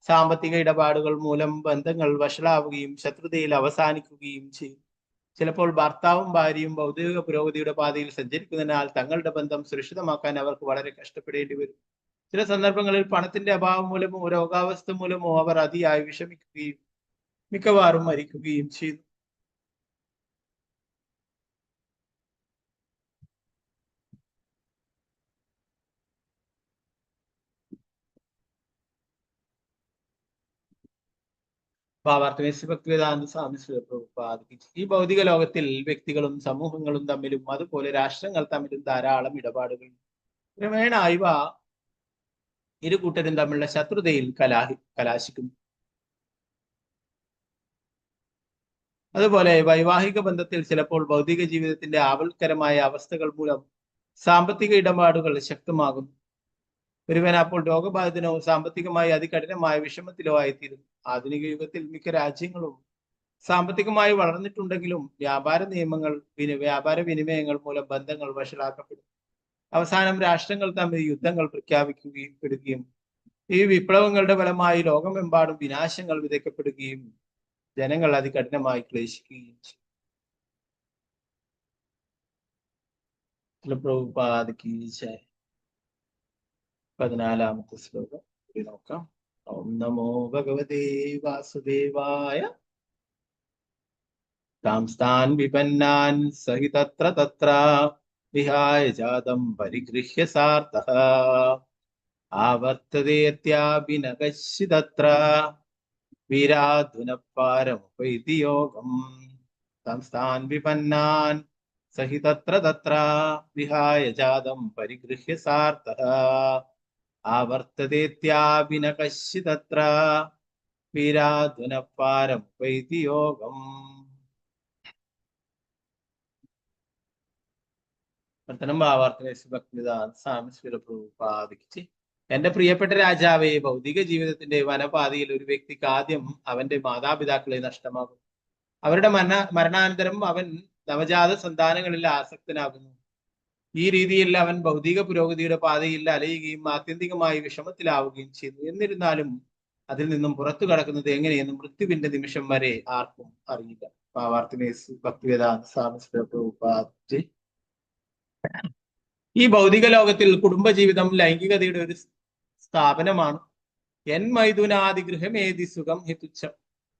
സാമ്പത്തിക ഇടപാടുകൾ മൂലം ബന്ധങ്ങൾ വഷളാവുകയും ശത്രുതയിൽ അവസാനിക്കുകയും ചെയ്യും. ചിലപ്പോൾ ഭർത്താവും ഭാര്യയും ഭൗതിക പുരോഗതിയുടെ പാതയിൽ സഞ്ചരിക്കുന്നതിനാൽ തങ്ങളുടെ ബന്ധം സുരക്ഷിതമാക്കാൻ അവർക്ക് വളരെ കഷ്ടപ്പെടേണ്ടി വരും. ചില സന്ദർഭങ്ങളിൽ പണത്തിന്റെ അഭാവം മൂലമോ രോഗാവസ്ഥ മൂലമോ അവർ അതിയായി വിഷമിക്കുകയും മിക്കവാറും മരിക്കുകയും ചെയ്യുന്നു. ഈ ഭൗതിക ലോകത്തിൽ വ്യക്തികളും സമൂഹങ്ങളും തമ്മിലും അതുപോലെ രാഷ്ട്രങ്ങൾ തമ്മിലും ധാരാളം ഇടപാടുകൾ. ക്രമേണ ഇവ ഇരു കൂട്ടരും തമ്മിലുള്ള ശത്രുതയിൽ കലാശിക്കുന്നു. അതുപോലെ വൈവാഹിക ബന്ധത്തിൽ ചിലപ്പോൾ ഭൗതിക ജീവിതത്തിന്റെ ആവൽക്കരമായ അവസ്ഥകൾ മൂലം സാമ്പത്തിക ഇടപാടുകൾ ശക്തമാകുന്നു. ഒരുവൻ അപ്പോൾ രോഗബാധിതനോ സാമ്പത്തികമായി അതികഠിനമായ വിഷമത്തിലോ ആയിത്തീരുന്നു. ആധുനിക യുഗത്തിൽ മിക്ക രാജ്യങ്ങളും സാമ്പത്തികമായി വളർന്നിട്ടുണ്ടെങ്കിലും വ്യാപാര വിനിമയങ്ങൾ മൂലം ബന്ധങ്ങൾ വഷളാക്കപ്പെടും. അവസാനം രാഷ്ട്രങ്ങൾ തമ്മിൽ യുദ്ധങ്ങൾ പ്രഖ്യാപിക്കപ്പെടുകയും ഈ വിപ്ലവങ്ങളുടെ ഫലമായി ലോകമെമ്പാടും വിനാശങ്ങൾ വിതയ്ക്കപ്പെടുകയും ജനങ്ങൾ അതികഠിനമായി ക്ലേശിക്കുകയും ചെയ്യും. പ്രഭുപാദ് കീ ജയ്. 14ാമത്തെ ശ്ലോകം നോക്കാം. ഓം നമോ ഭഗവതേ വാസുദേവായ. താംസ്ഥാൻ വിപന്നാൻ സഹി തത്ര തത്ര വിഹായ ജാതം പരിഗൃഹ്യ സാർത്ഥഃ ആവർത്തതേത്യാഭിനകശ്ചിതത്ര വീരാധുനഃപാരമുപൈതി യോഗം. സംസ്ഥാൻ വിപന്നാൻ സഹി തത്ര തത്ര വിഹായ ജാതം പരിഗൃഹ്യ സാർത്ഥഃ ആവർത്തതേത്യാഭിനകശ്ചിതത്ര വീരാധുനഃപാരമുപൈതി യോഗം. ഭക്തിവേദാന്ത എന്റെ പ്രിയപ്പെട്ട രാജാവേ, ഭൗതിക ജീവിതത്തിന്റെ വനപാതയിൽ ഒരു വ്യക്തിക്ക് ആദ്യം അവന്റെ മാതാപിതാക്കളെ നഷ്ടമാകും. അവരുടെ മരണാനന്തരം അവൻ നവജാത സന്താനങ്ങളിൽ ആസക്തനാകുന്നു. ഈ രീതിയിൽ അവൻ ഭൗതിക പുരോഗതിയുടെ പാതയിൽ അലയുകയും ആത്യന്തികമായി വിഷമത്തിലാവുകയും ചെയ്യുന്നു. എന്നിരുന്നാലും അതിൽ നിന്നും പുറത്തു കടക്കുന്നത് എങ്ങനെയെന്ന് മൃത്യുവിന്റെ നിമിഷം വരെ ആർക്കും അറിയില്ല. ഭക്തിവേദാന്ത സ്വാമി. ഈ ഭൗതിക ലോകത്തിൽ കുടുംബജീവിതം ലൈംഗികതയുടെ ഒരു സ്ഥാപനമാണ്. എൻ മൈഥുനാദി ഗൃഹമേതി സുഖം ഹി തുച്ഛം.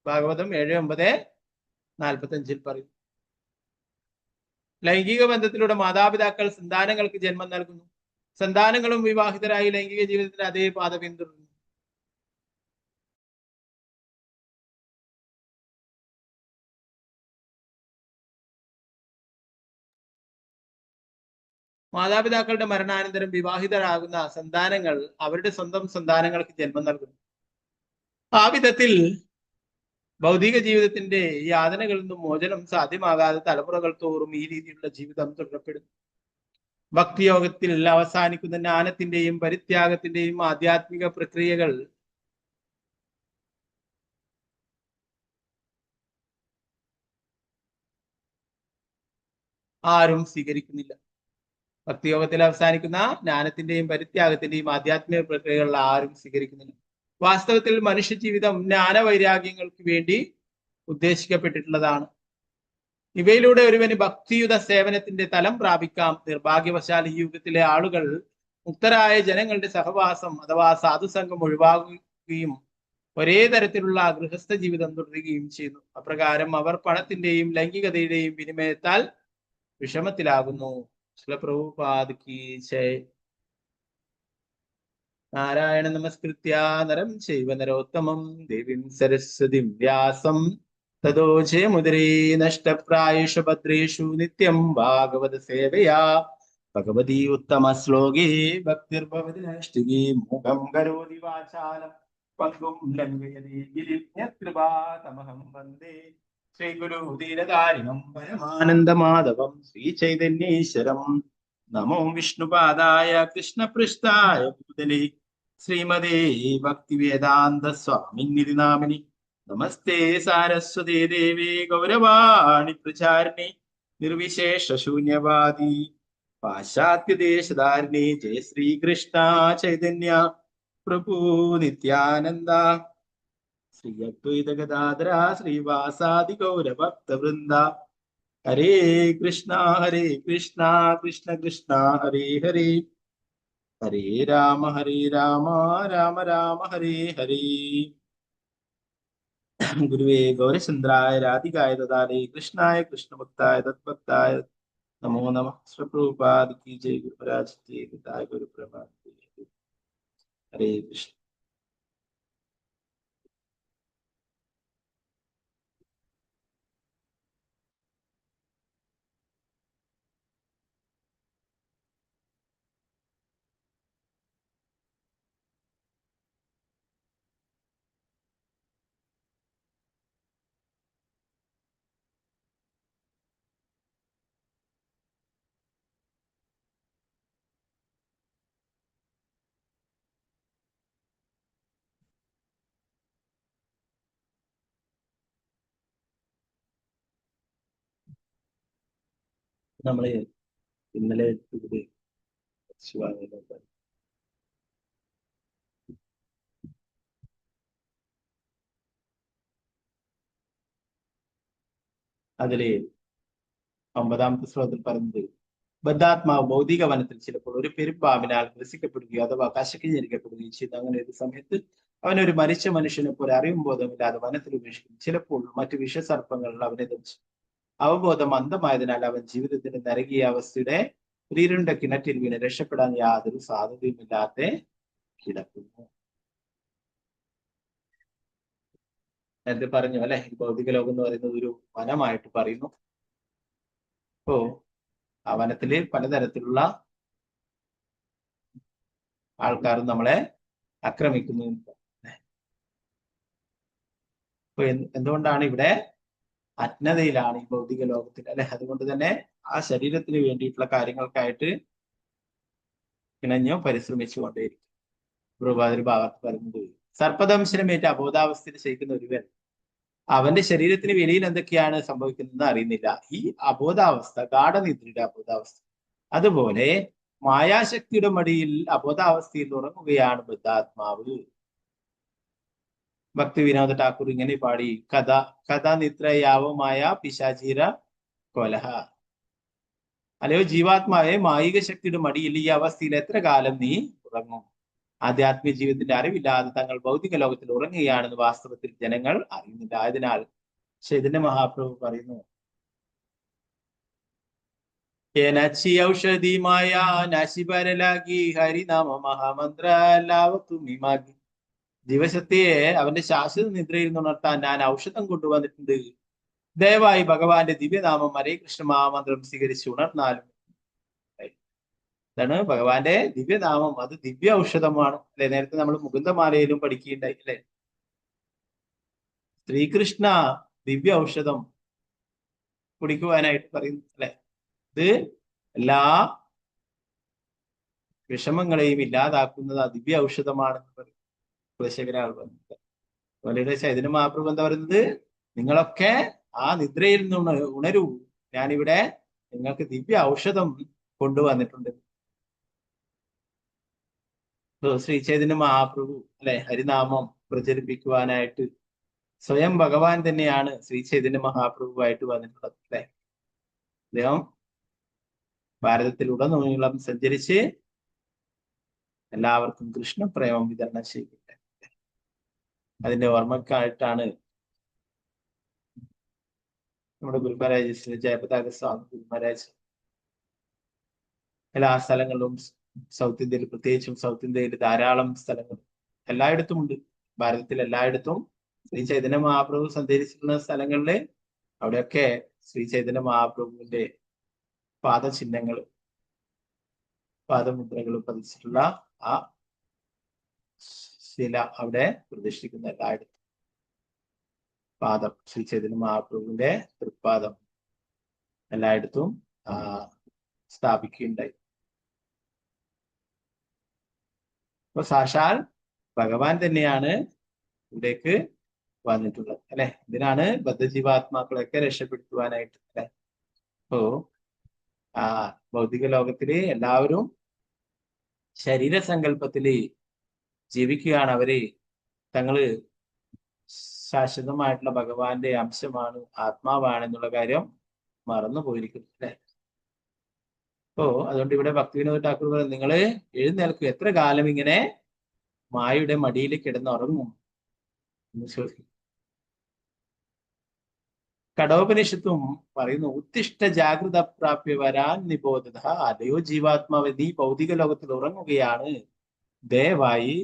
ഭാഗവതം 7:9-45 പറയും. ലൈംഗിക ബന്ധത്തിലൂടെ മാതാപിതാക്കൾ സന്താനങ്ങൾക്ക് ജന്മം നൽകുന്നു. സന്താനങ്ങളും വിവാഹിതരായി ലൈംഗിക ജീവിതത്തിന് അതേ പാത പിന്തുടരുന്നു. മാതാപിതാക്കളുടെ മരണാനന്തരം വിവാഹിതരാകുന്ന സന്താനങ്ങൾ അവരുടെ സ്വന്തം സന്താനങ്ങൾക്ക് ജന്മം നൽകുന്നു. ആ വിധത്തിൽ ഭൗതിക ജീവിതത്തിന്റെ യാതനകളിൽ നിന്നും മോചനം സാധ്യമാകാതെ തലമുറകൾ തോറും ഈ രീതിയിലുള്ള ജീവിതം തുടരപ്പെടുന്നു. ഭക്തിയോഗത്തിൽ അവസാനിക്കുന്ന ജ്ഞാനത്തിന്റെയും പരിത്യാഗത്തിന്റെയും ആധ്യാത്മിക പ്രക്രിയകൾ ആരും സ്വീകരിക്കുന്നില്ല. ഭക്തിയോഗത്തിൽ അവസാനിക്കുന്ന ജ്ഞാനത്തിന്റെയും പരിത്യാഗത്തിന്റെയും ആധ്യാത്മിക പ്രക്രിയകൾ ആരും സ്വീകരിക്കുന്നില്ല. വാസ്തവത്തിൽ മനുഷ്യ ജീവിതം ജ്ഞാനവൈരാഗ്യങ്ങൾക്ക് വേണ്ടി ഉദ്ദേശിക്കപ്പെട്ടിട്ടുള്ളതാണ്. ഇവയിലൂടെ ഒരുവന് ഭക്തിയുത സേവനത്തിന്റെ തലം പ്രാപിക്കാം. നിർഭാഗ്യവശാൽ ഈ യുഗത്തിലെ ആളുകൾ മുക്തരായ ജനങ്ങളുടെ സഹവാസം അഥവാ സാധുസംഘം ഒഴിവാക്കുകയും ഒരേ തരത്തിലുള്ള ഗൃഹസ്ഥ ജീവിതം തുടരുകയും ചെയ്യുന്നു. അപ്രകാരം അവർ പണത്തിന്റെയും ലൈംഗികതയുടെയും വിനിമയത്താൽ വിഷമത്തിലാകുന്നു. പ്രഭുപാദ് കീ ജയ്. നാരായണ നമസ്കൃത്യ നരം ചൈവ നരോത്തമം ദേവീം സരസ്വതിം വ്യാസം തതോ ജയമുദരേ നഷ്ടപ്രായേഷു ഭദ്രേഷു നിത്യം ഭാഗവത സേവയാ ഭഗവതി ഉത്തമ ശ്ലോകേ ഭക്തിർഭവതി നൈഷ്ഠികേ മൂകം കരോതി വാചാലം പങ്കും ലംഘയതേ ഗിരിം യത്കൃപാതമഹം വന്ദേ ശ്രീ ഗുരു ദീനകാരിണം പരമാനന്ദമാധവം ശ്രീ ചൈതന്യേശ്വരം. നമോ വിഷ്ണുപാദായ കൃഷ്ണപൃഷ്ഠായ ഭൂതലേ ശ്രീമതേ ഭക്തിവേദാന്ത സ്വാമിനിധി നാമിനി. നമസ്തേ സാരസ്വതേ ദേവേ ഗൗരവാണി പ്രചാരിണി നിർവിശേഷ ശൂന്യവാദി പാശ്ചാത്യദേശധാരിണി. ജയ ശ്രീകൃഷ്ണ ചൈതന്യ പ്രഭു നിത്യാനന്ദ ശ്രീ അദ്വൈത ഗദാധര ശ്രീവാസാദി ഗൗരഭക്തവൃന്ദ. ഹരേ കൃഷ്ണ കൃഷ്ണ കൃഷ്ണ ഹരേ ഹരേ, ഹരേ രാമ രാമ രാമ ഹരേ ഹരേ. ഗുരുവേ ഗൗരചന്ദ്രായ രാധികായ ദദാലേ കൃഷ്ണായ കൃഷ്ണഭക്തായ തദ്ഭക്തായ നമോ നമഃ. പ്രഭുപാദ് കീ ജയ്. ഗുരുരാജ് കീ ജയ്. ഗുരുപ്രഭാത്. ഹരേ കൃഷ്ണ. നമ്മളെ ഇന്നലെ അതിലെ 9ാമത്തെ ശ്ലോകത്തിൽ പറഞ്ഞത് ബദ്ധാത്മാവ് ഭൗതിക വനത്തിൽ ചിലപ്പോൾ ഒരു പെരുമ്പാമ്പിനാൽ ഗ്രസിക്കപ്പെടുകയോ അഥവാ കശക്കിഞ്ഞിരിക്കപ്പെടുകയോ ചെയ്തു. അങ്ങനെ ഒരു സമയത്ത് അവനൊരു മരിച്ച മനുഷ്യനെ പോലെ അറിവും ബോധമില്ലാതെ വനത്തിൽ ഉപേക്ഷിക്കും. ചിലപ്പോൾ മറ്റു വിഷസർപ്പങ്ങൾ അവനെ ദംശിക്കും. അവബോധം അന്ധമായതിനാൽ അവൻ ജീവിതത്തിന്റെ നരകീയ അവസ്ഥയുടെ ഒരു ഇരുണ്ട കിണറ്റിൽ വീണ് രക്ഷപ്പെടാൻ യാതൊരു സാധ്യതയുമില്ലാതെ കിടക്കുന്നു. നേരത്തെ പറഞ്ഞു അല്ലെ, ഈ ഭൗതിക ലോകം എന്ന് പറയുന്നത് ഒരു വനമായിട്ട് പറയുന്നു. അപ്പോ ആ വനത്തില് പലതരത്തിലുള്ള ആൾക്കാർ നമ്മളെ ആക്രമിക്കുന്നു. അപ്പൊ എന്തുകൊണ്ടാണ് ഇവിടെ അജ്ഞതയിലാണ് ഈ ഭൗതിക ലോകത്തിൽ അല്ലെ? അതുകൊണ്ട് തന്നെ ആ ശരീരത്തിന് വേണ്ടിയിട്ടുള്ള കാര്യങ്ങൾക്കായിട്ട് ഇണഞ്ഞോ പരിശ്രമിച്ചു കൊണ്ടേയിരിക്കും. പ്രഭാതൊരു ഭാഗത്ത് പറയുന്നത്, സർപ്പദംശനമേറ്റ അബോധാവസ്ഥയിൽ ശയിക്കുന്ന ഒരുവൻ അവന്റെ ശരീരത്തിന് വെളിയിൽ എന്തൊക്കെയാണ് സംഭവിക്കുന്നതെന്ന് അറിയുന്നില്ല. ഈ അബോധാവസ്ഥ ഗാഠനിദ്രയുടെ അബോധാവസ്ഥ. അതുപോലെ മായാശക്തിയുടെ മടിയിൽ അബോധാവസ്ഥയിൽ ഉറങ്ങുകയാണ് ബദ്ധാത്മാവ്. ഭക്തി വിനോദ ഠാക്കൂർ ഇങ്ങനെ പാടി, കഥാനിദ്രയാവമായ പിശാചീര കൊലഹ. അല്ലയോ ജീവാത്മാവെ, മായിക ശക്തിയുടെ മടിയിൽ ഈ അവസ്ഥയിൽ എത്ര കാലം നീ ഉറങ്ങും? ആധ്യാത്മിക ജീവിതത്തിന്റെ അറിവില്ലാതെ തങ്ങൾ ഭൗതിക ലോകത്തിൽ ഉറങ്ങുകയാണെന്ന് വാസ്തവത്തിൽ ജനങ്ങൾ അറിയുന്നില്ല. ആയതിനാൽ ചൈതന്യ മഹാപ്രഭു പറയുന്നു, ഔഷധിമായ നാശിപരലാഗി ഹരിനാമ മഹാമന്ത്ര ലാവത്തുമിമാകി. ജീവശക്തിയെ അവന്റെ ശാശ്വത നിദ്രയിൽ ഉണർത്താൻ ഞാൻ ഔഷധം കൊണ്ടുവന്നിട്ടുണ്ട്. ദയവായി ഭഗവാന്റെ ദിവ്യനാമം ഹരേ കൃഷ്ണ മഹാമന്ത്രം സ്വീകരിച്ച് ഉണർന്നാലും. ഇതാണ് ഭഗവാന്റെ ദിവ്യനാമം. അത് ദിവ്യ ഔഷധമാണ് അല്ലെ? നേരത്തെ നമ്മൾ മുകുന്ദമാലയിലും പഠിക്കുകയുണ്ടായി അല്ലെ? ശ്രീകൃഷ്ണ ദിവ്യ ഔഷധം കുടിക്കുവാനായിട്ട് പറയുന്നു അല്ലെ? ഇത് എല്ലാ വിഷമങ്ങളെയും ഇല്ലാതാക്കുന്നത് ആ ദിവ്യ ഔഷധമാണ് കുലശേഖരാൾ പറഞ്ഞത്. അതുപോലെ ചൈതന്യ മഹാപ്രഭു എന്താ പറയുന്നത്? നിങ്ങളൊക്കെ ആ നിദ്രയിൽ നിന്ന് ഉണരൂ, ഞാനിവിടെ നിങ്ങൾക്ക് ദിവ്യ ഔഷധം കൊണ്ടുവന്നിട്ടുണ്ട്. ശ്രീ ചൈതന്യ മഹാപ്രഭു അല്ലെ ഹരിനാമം പ്രചരിപ്പിക്കുവാനായിട്ട് സ്വയം ഭഗവാൻ തന്നെയാണ് ശ്രീ ചൈതന്യ മഹാപ്രഭുവായിട്ട് വന്നിട്ടുള്ളത് അല്ലെ? അദ്ദേഹം ഭാരതത്തിലുടനീളം സഞ്ചരിച്ച് എല്ലാവർക്കും കൃഷ്ണപ്രേമം വിതരണം ചെയ്തിട്ട് അതിന്റെ ഓർമ്മക്കായിട്ടാണ് നമ്മുടെ ഗുരു മഹാരാജ് ജയപതാക സ്വാമി ഗുരു മഹാരാജ് എല്ലാ സ്ഥലങ്ങളിലും സൗത്ത് ഇന്ത്യയിൽ, പ്രത്യേകിച്ചും സൗത്ത് ഇന്ത്യയിൽ ധാരാളം സ്ഥലങ്ങൾ എല്ലായിടത്തും ഉണ്ട്. ഭാരതത്തിൽ എല്ലായിടത്തും ശ്രീ ചൈതന്യ മഹാപ്രഭു സഞ്ചരിച്ചിട്ടുള്ള സ്ഥലങ്ങളില് അവിടെയൊക്കെ ശ്രീ ചൈതന്യ മഹാപ്രഭുവിന്റെ പാദചിഹ്നങ്ങൾ, പാദമുദ്രകൾ പതിച്ചിട്ടുള്ള ആ ശില അവിടെ പ്രതിഷ്ഠിക്കുന്ന എല്ലായിടത്തും പാദം, ശ്രീ ചൈതന്യ മഹാപ്രഭുവിന്റെ തൃപ്പാദം എല്ലായിടത്തും സ്ഥാപിക്കുകയുണ്ടായി. അപ്പൊ സാക്ഷാൽ ഭഗവാൻ തന്നെയാണ് ഇവിടേക്ക് വന്നിട്ടുള്ളത് അല്ലെ? ഇതിനാണ് ബദ്ധജീവാത്മാക്കളൊക്കെ രക്ഷപ്പെടുത്തുവാനായിട്ട് അല്ലെ? അപ്പോ ഭൗതിക ലോകത്തില് എല്ലാവരും ശരീരസങ്കല്പത്തില് ജീവിക്കുകയാണ്. അവര് തങ്ങള് ശാശ്വതമായിട്ടുള്ള ഭഗവാന്റെ അംശമാണ്, ആത്മാവാണെന്നുള്ള കാര്യം മറന്നു പോയിരിക്കുന്നു അല്ലെ? അപ്പോ അതുകൊണ്ട് ഇവിടെ ഭക്തിവിനോദ ഠാക്കൂർ പറയുന്നത്, നിങ്ങള് എഴുന്നേൽക്കും, എത്ര കാലം ഇങ്ങനെ മായയുടെ മടിയിൽ കിടന്നുറങ്ങും എന്ന് ചോദിക്കും. കഠോപനിഷത്തും പറയുന്നു, ഉത്തിഷ്ഠ ജാഗ്രത പ്രാപ്യ വരാൻ നിബോധത. അല്ലയോ ജീവാത്മാവ്, നീ ഭൗതിക ലോകത്തിൽ ഉറങ്ങുകയാണ്, ദയവായി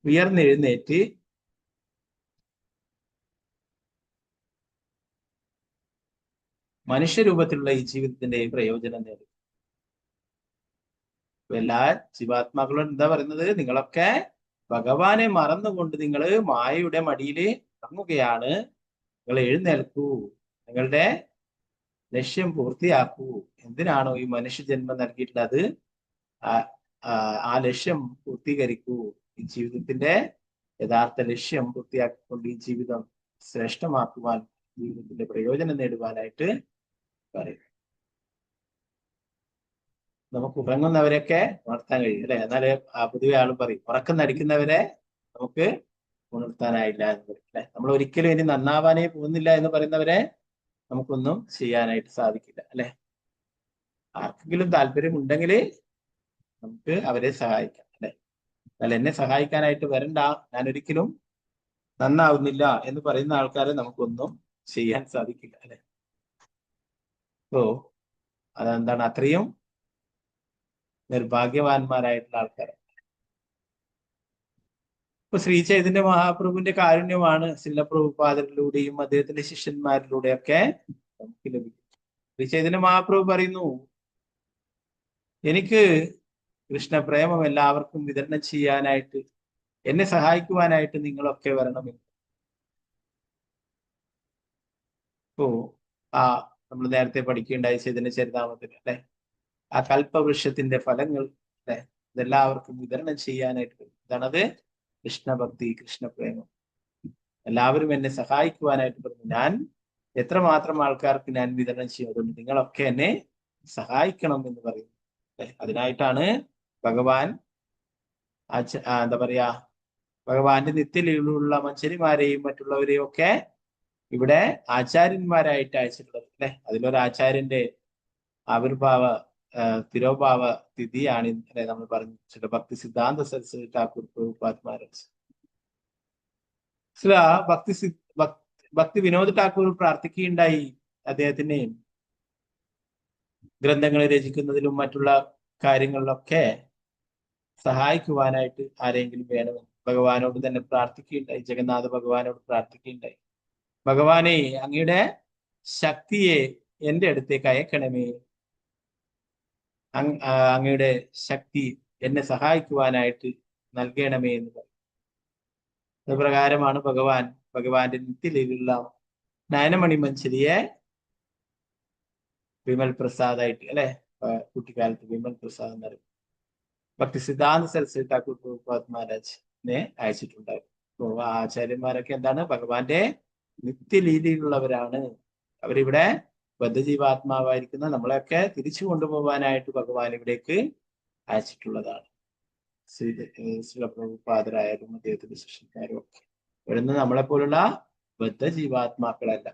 ഉയർന്നെഴുന്നേറ്റ് മനുഷ്യരൂപത്തിലുള്ള ഈ ജീവിതത്തിന്റെ പ്രയോജനം നേടും. എല്ലാ ജീവാത്മാക്കളും എന്താ പറയുന്നത്? നിങ്ങളൊക്കെ ഭഗവാനെ മറന്നുകൊണ്ട് നിങ്ങൾ മായയുടെ മടിയിൽ ഇറങ്ങുകയാണ്. നിങ്ങൾ എഴുന്നേൽക്കൂ, നിങ്ങളുടെ ലക്ഷ്യം പൂർത്തിയാക്കൂ. എന്തിനാണോ ഈ മനുഷ്യജന്മം നൽകിയിട്ടുള്ളത്, ആ ലക്ഷ്യം പൂർത്തീകരിക്കൂ. ഈ ജീവിതത്തിന്റെ യഥാർത്ഥ ലക്ഷ്യം പൂർത്തിയാക്കിക്കൊണ്ട് ഈ ജീവിതം ശ്രേഷ്ഠമാക്കുവാൻ, ജീവിതത്തിന്റെ പ്രയോജനം നേടുവാനായിട്ട് പറയും. നമുക്ക് ഉറങ്ങുന്നവരെയൊക്കെ ഉണർത്താൻ കഴിയും അല്ലെ? എന്നാല് പൊതുവെ ആളും പറയും, ഉറക്കം നടിക്കുന്നവരെ നമുക്ക് ഉണർത്താനായില്ല എന്ന് പറയും അല്ലെ? നമ്മൾ ഒരിക്കലും ഇനി നന്നാവാനേ പോകുന്നില്ല എന്ന് പറയുന്നവരെ നമുക്കൊന്നും ചെയ്യാനായിട്ട് സാധിക്കില്ല അല്ലെ? ആർക്കെങ്കിലും താല്പര്യമുണ്ടെങ്കിൽ നമുക്ക് അവരെ സഹായിക്കാം, അല്ലെ? അല്ല, എന്നെ സഹായിക്കാനായിട്ട് വരണ്ട, ഞാൻ ഒരിക്കലും നന്നാവുന്നില്ല എന്ന് പറയുന്ന ആൾക്കാരെ നമുക്കൊന്നും ചെയ്യാൻ സാധിക്കില്ല, അല്ലെ? ഓ, അതെന്താണ്? അത്രയും നിർഭാഗ്യവാന്മാരായിട്ടുള്ള ആൾക്കാരാണ്. ഇപ്പൊ ശ്രീ ചൈതന്യ മഹാപ്രഭുവിന്റെ കാരുണ്യമാണ് ശ്രീല പ്രഭുപാദരിലൂടെയും അദ്ദേഹത്തിന്റെ ശിഷ്യന്മാരിലൂടെയൊക്കെ നമുക്ക് ലഭിക്കും. ശ്രീ ചൈതന്യ മഹാപ്രഭു പറയുന്നു, എനിക്ക് കൃഷ്ണപ്രേമം എല്ലാവർക്കും വിതരണം ചെയ്യാനായിട്ട്, എന്നെ സഹായിക്കുവാനായിട്ട് നിങ്ങളൊക്കെ വരണമെന്ന്. ഓ, നമ്മൾ നേരത്തെ പഠിക്കുകയുണ്ടായി ചൈതന്യ ചരിതാമത്തിൽ, അല്ലെ? ആ കൽപ്പവൃക്ഷത്തിന്റെ ഫലങ്ങൾ, അല്ലെ, ഇതെല്ലാവർക്കും വിതരണം ചെയ്യാനായിട്ട്. ഇതാണത് കൃഷ്ണഭക്തി, കൃഷ്ണപ്രേമം. എല്ലാവരും എന്നെ സഹായിക്കുവാനായിട്ട് പറഞ്ഞു. ഞാൻ എത്രമാത്രം ആൾക്കാർക്ക് ഞാൻ വിതരണം ചെയ്യുന്നുണ്ട്, നിങ്ങളൊക്കെ എന്നെ സഹായിക്കണം എന്ന് പറയുന്നു. അതിനായിട്ടാണ് ഭഗവാൻ എന്താ പറയാ, ഭഗവാന്റെ നിത്യലീലയിലുള്ള മഞ്ചരിമാരെയും മറ്റുള്ളവരെയും ഒക്കെ ഇവിടെ ആചാര്യന്മാരായിട്ട് അയച്ചിട്ടുള്ളത്, അല്ലെ? അതിലൊരു ആചാര്യന്റെ ആവിർഭാവ തിരോഭാവ തിഥിയാണ് ഇന്നലെ നമ്മൾ പറഞ്ഞു. ചില ഭക്തി സിദ്ധാന്ത സരസ്വതി ഠാക്കൂർ പ്രഭുപാദ് മഹാരാജ്, ചില ഭക്തി വിനോദ് ഠാക്കൂർ പ്രാർത്ഥിക്കുകയുണ്ടായി, അദ്ദേഹത്തിന് ഗ്രന്ഥങ്ങൾ രചിക്കുന്നതിലും മറ്റുള്ള കാര്യങ്ങളിലൊക്കെ സഹായിക്കുവാനായിട്ട് ആരെങ്കിലും വേണമെന്ന് ഭഗവാനോട് തന്നെ പ്രാർത്ഥിക്കുകയുണ്ടായി. ജഗന്നാഥ ഭഗവാനോട് പ്രാർത്ഥിക്കുകയുണ്ടായി, ഭഗവാനെ, അങ്ങയുടെ ശക്തിയെ എന്റെ അടുത്തേക്ക് അയക്കണമേ, അങ്ങയുടെ ശക്തി എന്നെ സഹായിക്കുവാനായിട്ട് നൽകണമേ എന്ന് പറയും. അതുപ്രകാരമാണ് ഭഗവാന്റെ നിത്യലീലുള്ള നയനമണി മഞ്ചരിയെ വിമൽ പ്രസാദായിട്ട്, അല്ലെ, കുട്ടിക്കാലത്ത് വിമൽ പ്രസാദ് എന്ന് പറയും, ഭക്തി സിദ്ധാന്ത സരസ്വതി ഠാക്കൂർ പ്രഭുപാദ് മഹാരാജിനെ അയച്ചിട്ടുണ്ടായിരുന്നു. അപ്പോൾ ആചാര്യന്മാരൊക്കെ എന്താണ്? ഭഗവാന്റെ നിത്യലീലയിലുള്ളവരാണ്. അവരിവിടെ ബദ്ധജീവാത്മാവായിരിക്കുന്ന നമ്മളെയൊക്കെ തിരിച്ചു കൊണ്ടുപോകാനായിട്ട് ഭഗവാൻ ഇവിടേക്ക് അയച്ചിട്ടുള്ളതാണ്. ശ്രീല പ്രഭുപാദരായാലും അദ്ദേഹത്തിന്റെ ശിഷ്യന്മാരും ഒക്കെ ഇവിടുന്ന് നമ്മളെപ്പോലുള്ള ബദ്ധജീവാത്മാക്കളല്ല.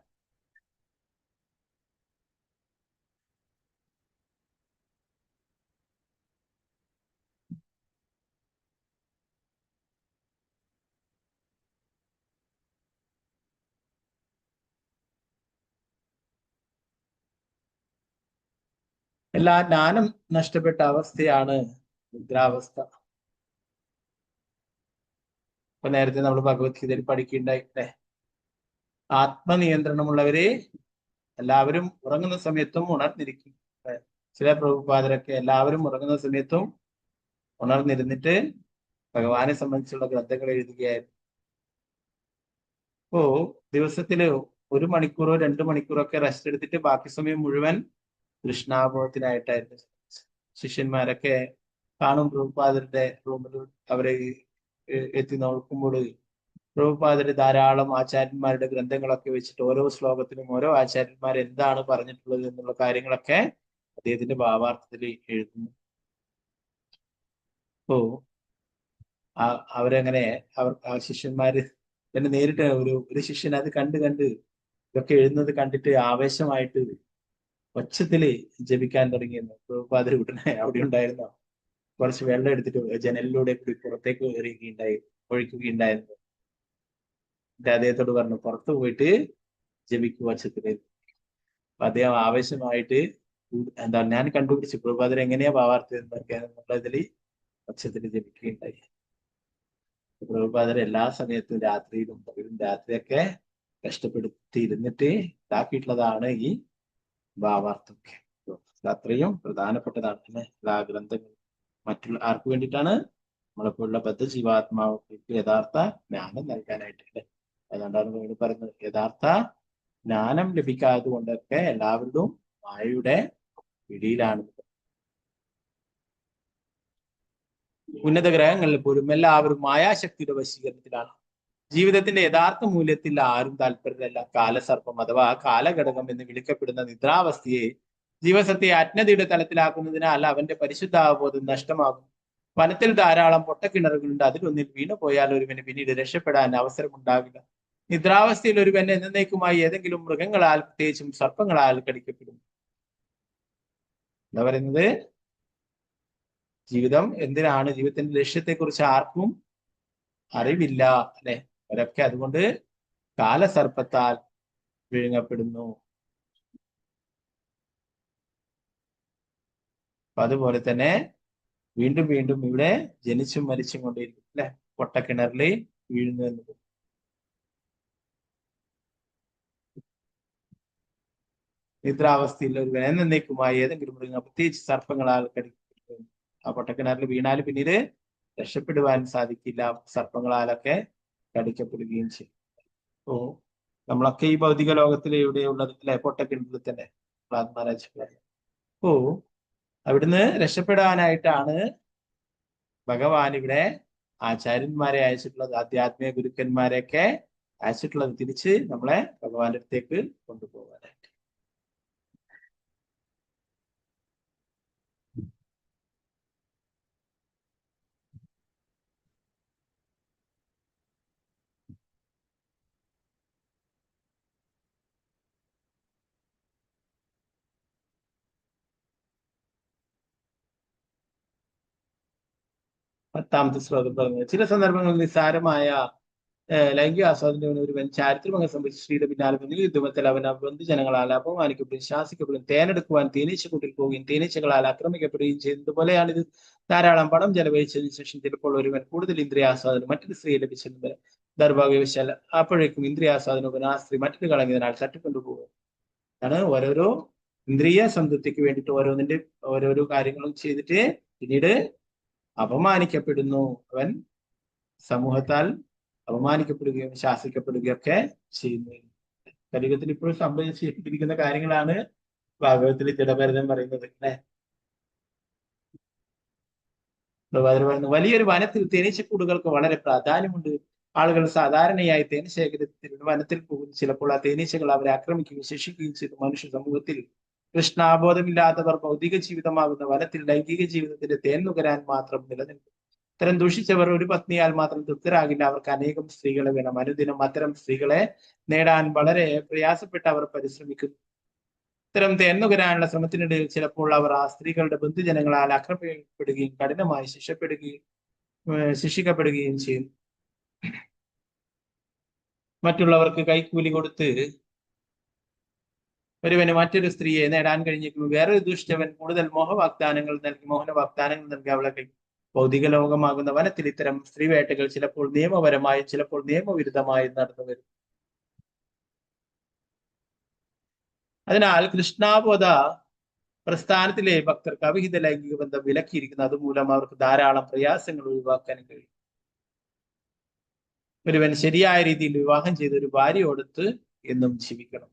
എല്ലാ ജ്ഞാനം നഷ്ടപ്പെട്ട അവസ്ഥയാണ് നിദ്രാവസ്ഥ. ഇപ്പൊ നേരത്തെ നമ്മൾ ഭഗവത്ഗീതയിൽ പഠിക്കുകയുണ്ടായി, അല്ലെ? ആത്മനിയന്ത്രണമുള്ളവരെ എല്ലാവരും ഉറങ്ങുന്ന സമയത്തും ഉണർന്നിരിക്കും. ചില പ്രഭുപാദരൊക്കെ എല്ലാവരും ഉറങ്ങുന്ന സമയത്തും ഉണർന്നിരുന്നിട്ട് ഭഗവാനെ സംബന്ധിച്ചുള്ള ഗ്രന്ഥങ്ങൾ എഴുതുകയായിരുന്നു. അപ്പോ ദിവസത്തില് 1 മണിക്കൂറോ 2 മണിക്കൂറോ ഒക്കെ റെസ്റ്റ് എടുത്തിട്ട് ബാക്കി സമയം മുഴുവൻ കൃഷ്ണാബോധത്തിനായിട്ടായിരുന്നു. ശിഷ്യന്മാരൊക്കെ കാണും പ്രഭുപാദരുടെ റൂമിൽ അവരെ എത്തി നോക്കുമ്പോൾ പ്രഭുപാദര് ധാരാളം ആചാര്യന്മാരുടെ ഗ്രന്ഥങ്ങളൊക്കെ വെച്ചിട്ട് ഓരോ ശ്ലോകത്തിനും ഓരോ ആചാര്യന്മാർ എന്താണ് പറഞ്ഞിട്ടുള്ളത് എന്നുള്ള കാര്യങ്ങളൊക്കെ അദ്ദേഹത്തിന്റെ ഭാവാർത്ഥത്തിൽ എഴുതുന്നു. അപ്പോ അവരങ്ങനെ ശിഷ്യന്മാര് തന്നെ നേരിട്ട് ഒരു ശിഷ്യൻ അത് കണ്ട് ഇതൊക്കെ എഴുതുന്നത് കണ്ടിട്ട് ആവേശമായിട്ട് ഒച്ചത്തില് ജപിക്കാൻ തുടങ്ങിയിരുന്നു. പ്രഭുപാദര് ഉടനെ അവിടെ ഉണ്ടായിരുന്നോ കുറച്ച് വെള്ളം എടുത്തിട്ട് ജനലിലൂടെ കൂടി പുറത്തേക്ക് ഒഴിക്കുകയുണ്ടായിരുന്നു. അദ്ദേഹത്തോട് പറഞ്ഞു, പുറത്തു പോയിട്ട് ജപിക്കുക ഒച്ചത്തില്. അപ്പൊ അദ്ദേഹം ആവേശമായിട്ട് എന്താണ് ഞാൻ കണ്ടുപിടിച്ചു പ്രഭുപാദര് എങ്ങനെയാ ഭാവാർത്ഥം എന്നുള്ളതിൽ ഒച്ചത്തിൽ ജപിക്കുകയുണ്ടായി. പ്രഭുപാദര് എല്ലാ സമയത്തും രാത്രിയിലും പകലും രാത്രിയൊക്കെ കഷ്ടപ്പെടുത്തി ഇരുന്നിട്ട് ഉണ്ടാക്കിയിട്ടുള്ളതാണ് ഈ ഭാവാർത്ഥമൊക്കെ. അത്രയും പ്രധാനപ്പെട്ടതാണ്. പിന്നെ എല്ലാ ഗ്രന്ഥങ്ങളും മറ്റുള്ള ആർക്ക് വേണ്ടിയിട്ടാണ്? നമ്മളെപ്പോലുള്ള ബദ്ധജീവാത്മാക്കൾക്ക് യഥാർത്ഥ ജ്ഞാനം നൽകാനായിട്ട്. അതുകൊണ്ടാണ് പറയുന്നത്, യഥാർത്ഥ ജ്ഞാനം ലഭിക്കാത്തത് കൊണ്ടൊക്കെ എല്ലാവരും മായയുടെ പിടിയിലാണ്. ഉന്നത ഗ്രഹങ്ങളിൽ പോലും എല്ലാവരും മായാശക്തിയുടെ വശീകരണത്തിലാണ്. ജീവിതത്തിന്റെ യഥാർത്ഥ മൂല്യത്തിൽ ആരും താല്പര്യരല്ല. കാലസർപ്പം അഥവാ കാലഘടകം എന്ന് വിളിക്കപ്പെടുന്ന നിദ്രാവസ്ഥയെ ജീവസത്തെ അജ്ഞതയുടെ തലത്തിലാക്കുന്നതിനാൽ അവന്റെ പരിശുദ്ധാവബോധം നഷ്ടമാകും. വനത്തിൽ ധാരാളം പൊട്ടക്കിണറുകളുണ്ട്. അതിലൊന്നിൽ വീണുപോയാൽ ഒരുവന് പിന്നീട് രക്ഷപ്പെടാൻ അവസരമുണ്ടാവില്ല. നിദ്രാവസ്ഥയിൽ ഒരുവൻ എന്നേക്കുമായി ഏതെങ്കിലും മൃഗങ്ങളാൽ, പ്രത്യേകിച്ചും സർപ്പങ്ങളാൽ കടിക്കപ്പെടും. എന്താ പറയുന്നത്? ജീവിതം എന്തിനാണ്, ജീവിതത്തിന്റെ ലക്ഷ്യത്തെക്കുറിച്ച് ആർക്കും അറിവില്ല അല്ലെ? അവരൊക്കെ അതുകൊണ്ട് കാലസർപ്പത്താൽ വിഴുങ്ങപ്പെടുന്നു. അപ്പൊ അതുപോലെ തന്നെ വീണ്ടും വീണ്ടും ഇവിടെ ജനിച്ചും മരിച്ചും കൊണ്ടിരിക്കും അല്ലെ? പൊട്ടക്കിണറിൽ വീഴുന്നു എന്നത്. നിദ്രാവസ്ഥയിൽ ഒരു എന്നേക്കുമായി ഏതെങ്കിലും മൃഗങ്ങൾ, പ്രത്യേകിച്ച് സർപ്പങ്ങളാൽ കടിക്കപ്പെടുന്നു. ആ പൊട്ടക്കിണറിൽ വീണാൽ പിന്നീട് രക്ഷപ്പെടുവാൻ സാധിക്കില്ല, സർപ്പങ്ങളാലൊക്കെ കടിക്കപ്പെടുകയും ചെയ്യും. ഓ, നമ്മളൊക്കെ ഈ ഭൗതിക ലോകത്തിൽ എവിടെയുള്ളത് അല്ലെ? പൊട്ടക്കിണറിൽ തന്നെ. ഓ, അവിടുന്ന് രക്ഷപ്പെടാനായിട്ടാണ് ഭഗവാൻ ഇവിടെ ആചാര്യന്മാരെ അയച്ചിട്ടുള്ളത്, ആധ്യാത്മിക ഗുരുക്കന്മാരെയൊക്കെ അയച്ചിട്ടുള്ളത്, തിരിച്ച് നമ്മളെ ഭഗവാന്റെ അടുത്തേക്ക് കൊണ്ടുപോകാനായിട്ട്. പത്താമത്തെ ശ്ലോകം പറഞ്ഞത്, ചില സന്ദർഭങ്ങളിൽ നിസ്സാരമായ ലൈംഗിക ആസ്വാദനം ഒരുവൻ ചാരിത്രമംഗം സംബന്ധിച്ച് സ്ത്രീയുടെ പിന്നാലെ യുദ്ധമത്തിൽ അവൻ ബന്ധുജനങ്ങളാൽ അപമാനിക്കപ്പെടുകയും ശാസിക്കപ്പെടുകയും തേനെടുക്കുവാൻ തേനീച്ചക്കൂട്ടിൽ പോവുകയും തേനീച്ചകളാൽ ആക്രമിക്കപ്പെടുകയും ചെയ്യുന്നത് പോലെയാണ് ഇത്. ധാരാളം പണം ചെലവഴിച്ചതിനു ശേഷം ചിലപ്പോൾ ഒരുവൻ കൂടുതൽ ഇന്ദ്രിയാസ്വാദനം മറ്റൊരു സ്ത്രീയെ ലഭിച്ചെന്ന് ദൗർഭാഗ്യവശാൽ അപ്പോഴേക്കും ഇന്ദ്രിയാസ്വാദനം ആ സ്ത്രീ മറ്റൊരു കളങ്ങിയതിനാൽ തട്ടിക്കൊണ്ടുപോകും. ആണ് ഓരോരോ ഇന്ദ്രിയ സംതൃപ്തിക്ക് വേണ്ടിയിട്ട് ഓരോരോ കാര്യങ്ങളും ചെയ്തിട്ട് പിന്നീട് അപമാനിക്കപ്പെടുന്നു. അവൻ സമൂഹത്താൽ അപമാനിക്കപ്പെടുകയും ശാസിക്കപ്പെടുകയും ഒക്കെ ചെയ്യുന്നു. കലിയുഗത്തിൽ ഇപ്പോഴും സംഭവിച്ചിരിക്കുന്ന കാര്യങ്ങളാണ് ഭാഗവതത്തിൽ ജഡഭരതൻ പറയുന്നത് അല്ലെ? വലിയൊരു വനത്തിൽ തേനീച്ചക്കൂടുകൾക്ക് വളരെ പ്രാധാന്യമുണ്ട്. ആളുകൾ സാധാരണയായി തേൻ ശേഖരത്തിൽ വനത്തിൽ പോകുന്നു. ചിലപ്പോൾ ആ തേനീച്ചകൾ അവരെ ആക്രമിക്കുകയും ശിക്ഷിക്കുകയും ചെയ്തു. മനുഷ്യ സമൂഹത്തിൽ കൃഷ്ണാബോധമില്ലാത്തവർ ഭൗതിക ജീവിതമാകുന്ന വനത്തിൽ ലൈംഗിക ജീവിതത്തിന്റെ തേൻ നുകരാൻ മാത്രം നിലനിൽക്കും. ഇത്തരം ദൂഷിച്ചവർ ഒരു പത്നിയാൽ മാത്രം തൃപ്തരാകില്ല. അവർക്ക് അനേകം സ്ത്രീകളെ വേണം. അനുദിനം അത്തരം സ്ത്രീകളെ നേടാൻ വളരെ പ്രയാസപ്പെട്ട് അവർ പരിശ്രമിക്കുന്നു. ഇത്തരം തേൻ നുകരാനുള്ള ശ്രമത്തിനിടയിൽ ചിലപ്പോൾ അവർ ആ സ്ത്രീകളുടെ ബന്ധുജനങ്ങളാൽ ആക്രമിക്കപ്പെടുകയും കഠിനമായി ശിക്ഷിക്കപ്പെടുകയും ചെയ്യും. മറ്റുള്ളവർക്ക് കൈക്കൂലി കൊടുത്ത് ഒരുവന് മറ്റൊരു സ്ത്രീയെ നേടാൻ കഴിഞ്ഞേക്കും. വേറൊരു ദുഷ്ടവൻ കൂടുതൽ മോഹന വാഗ്ദാനങ്ങൾ നൽകി അവളെ ഭൗതിക ലോകമാകുന്ന വനത്തിൽ ഇത്തരം സ്ത്രീവേട്ടകൾ ചിലപ്പോൾ നിയമപരമായും ചിലപ്പോൾ നിയമവിരുദ്ധമായും നടന്നു വരും. അതിനാൽ കൃഷ്ണാബോധ പ്രസ്ഥാനത്തിലെ ഭക്തർക്ക് അവിഹിത ലൈംഗിക ബന്ധം വിലക്കിയിരിക്കുന്നു. അതുമൂലം അവർക്ക് ധാരാളം പ്രയാസങ്ങൾ ഒഴിവാക്കാൻ കഴിയും. ഒരുവൻ ശരിയായ രീതിയിൽ വിവാഹം ചെയ്ത് ഒരു ഭാര്യയോടൊത്ത് എന്നും ജീവിക്കണം.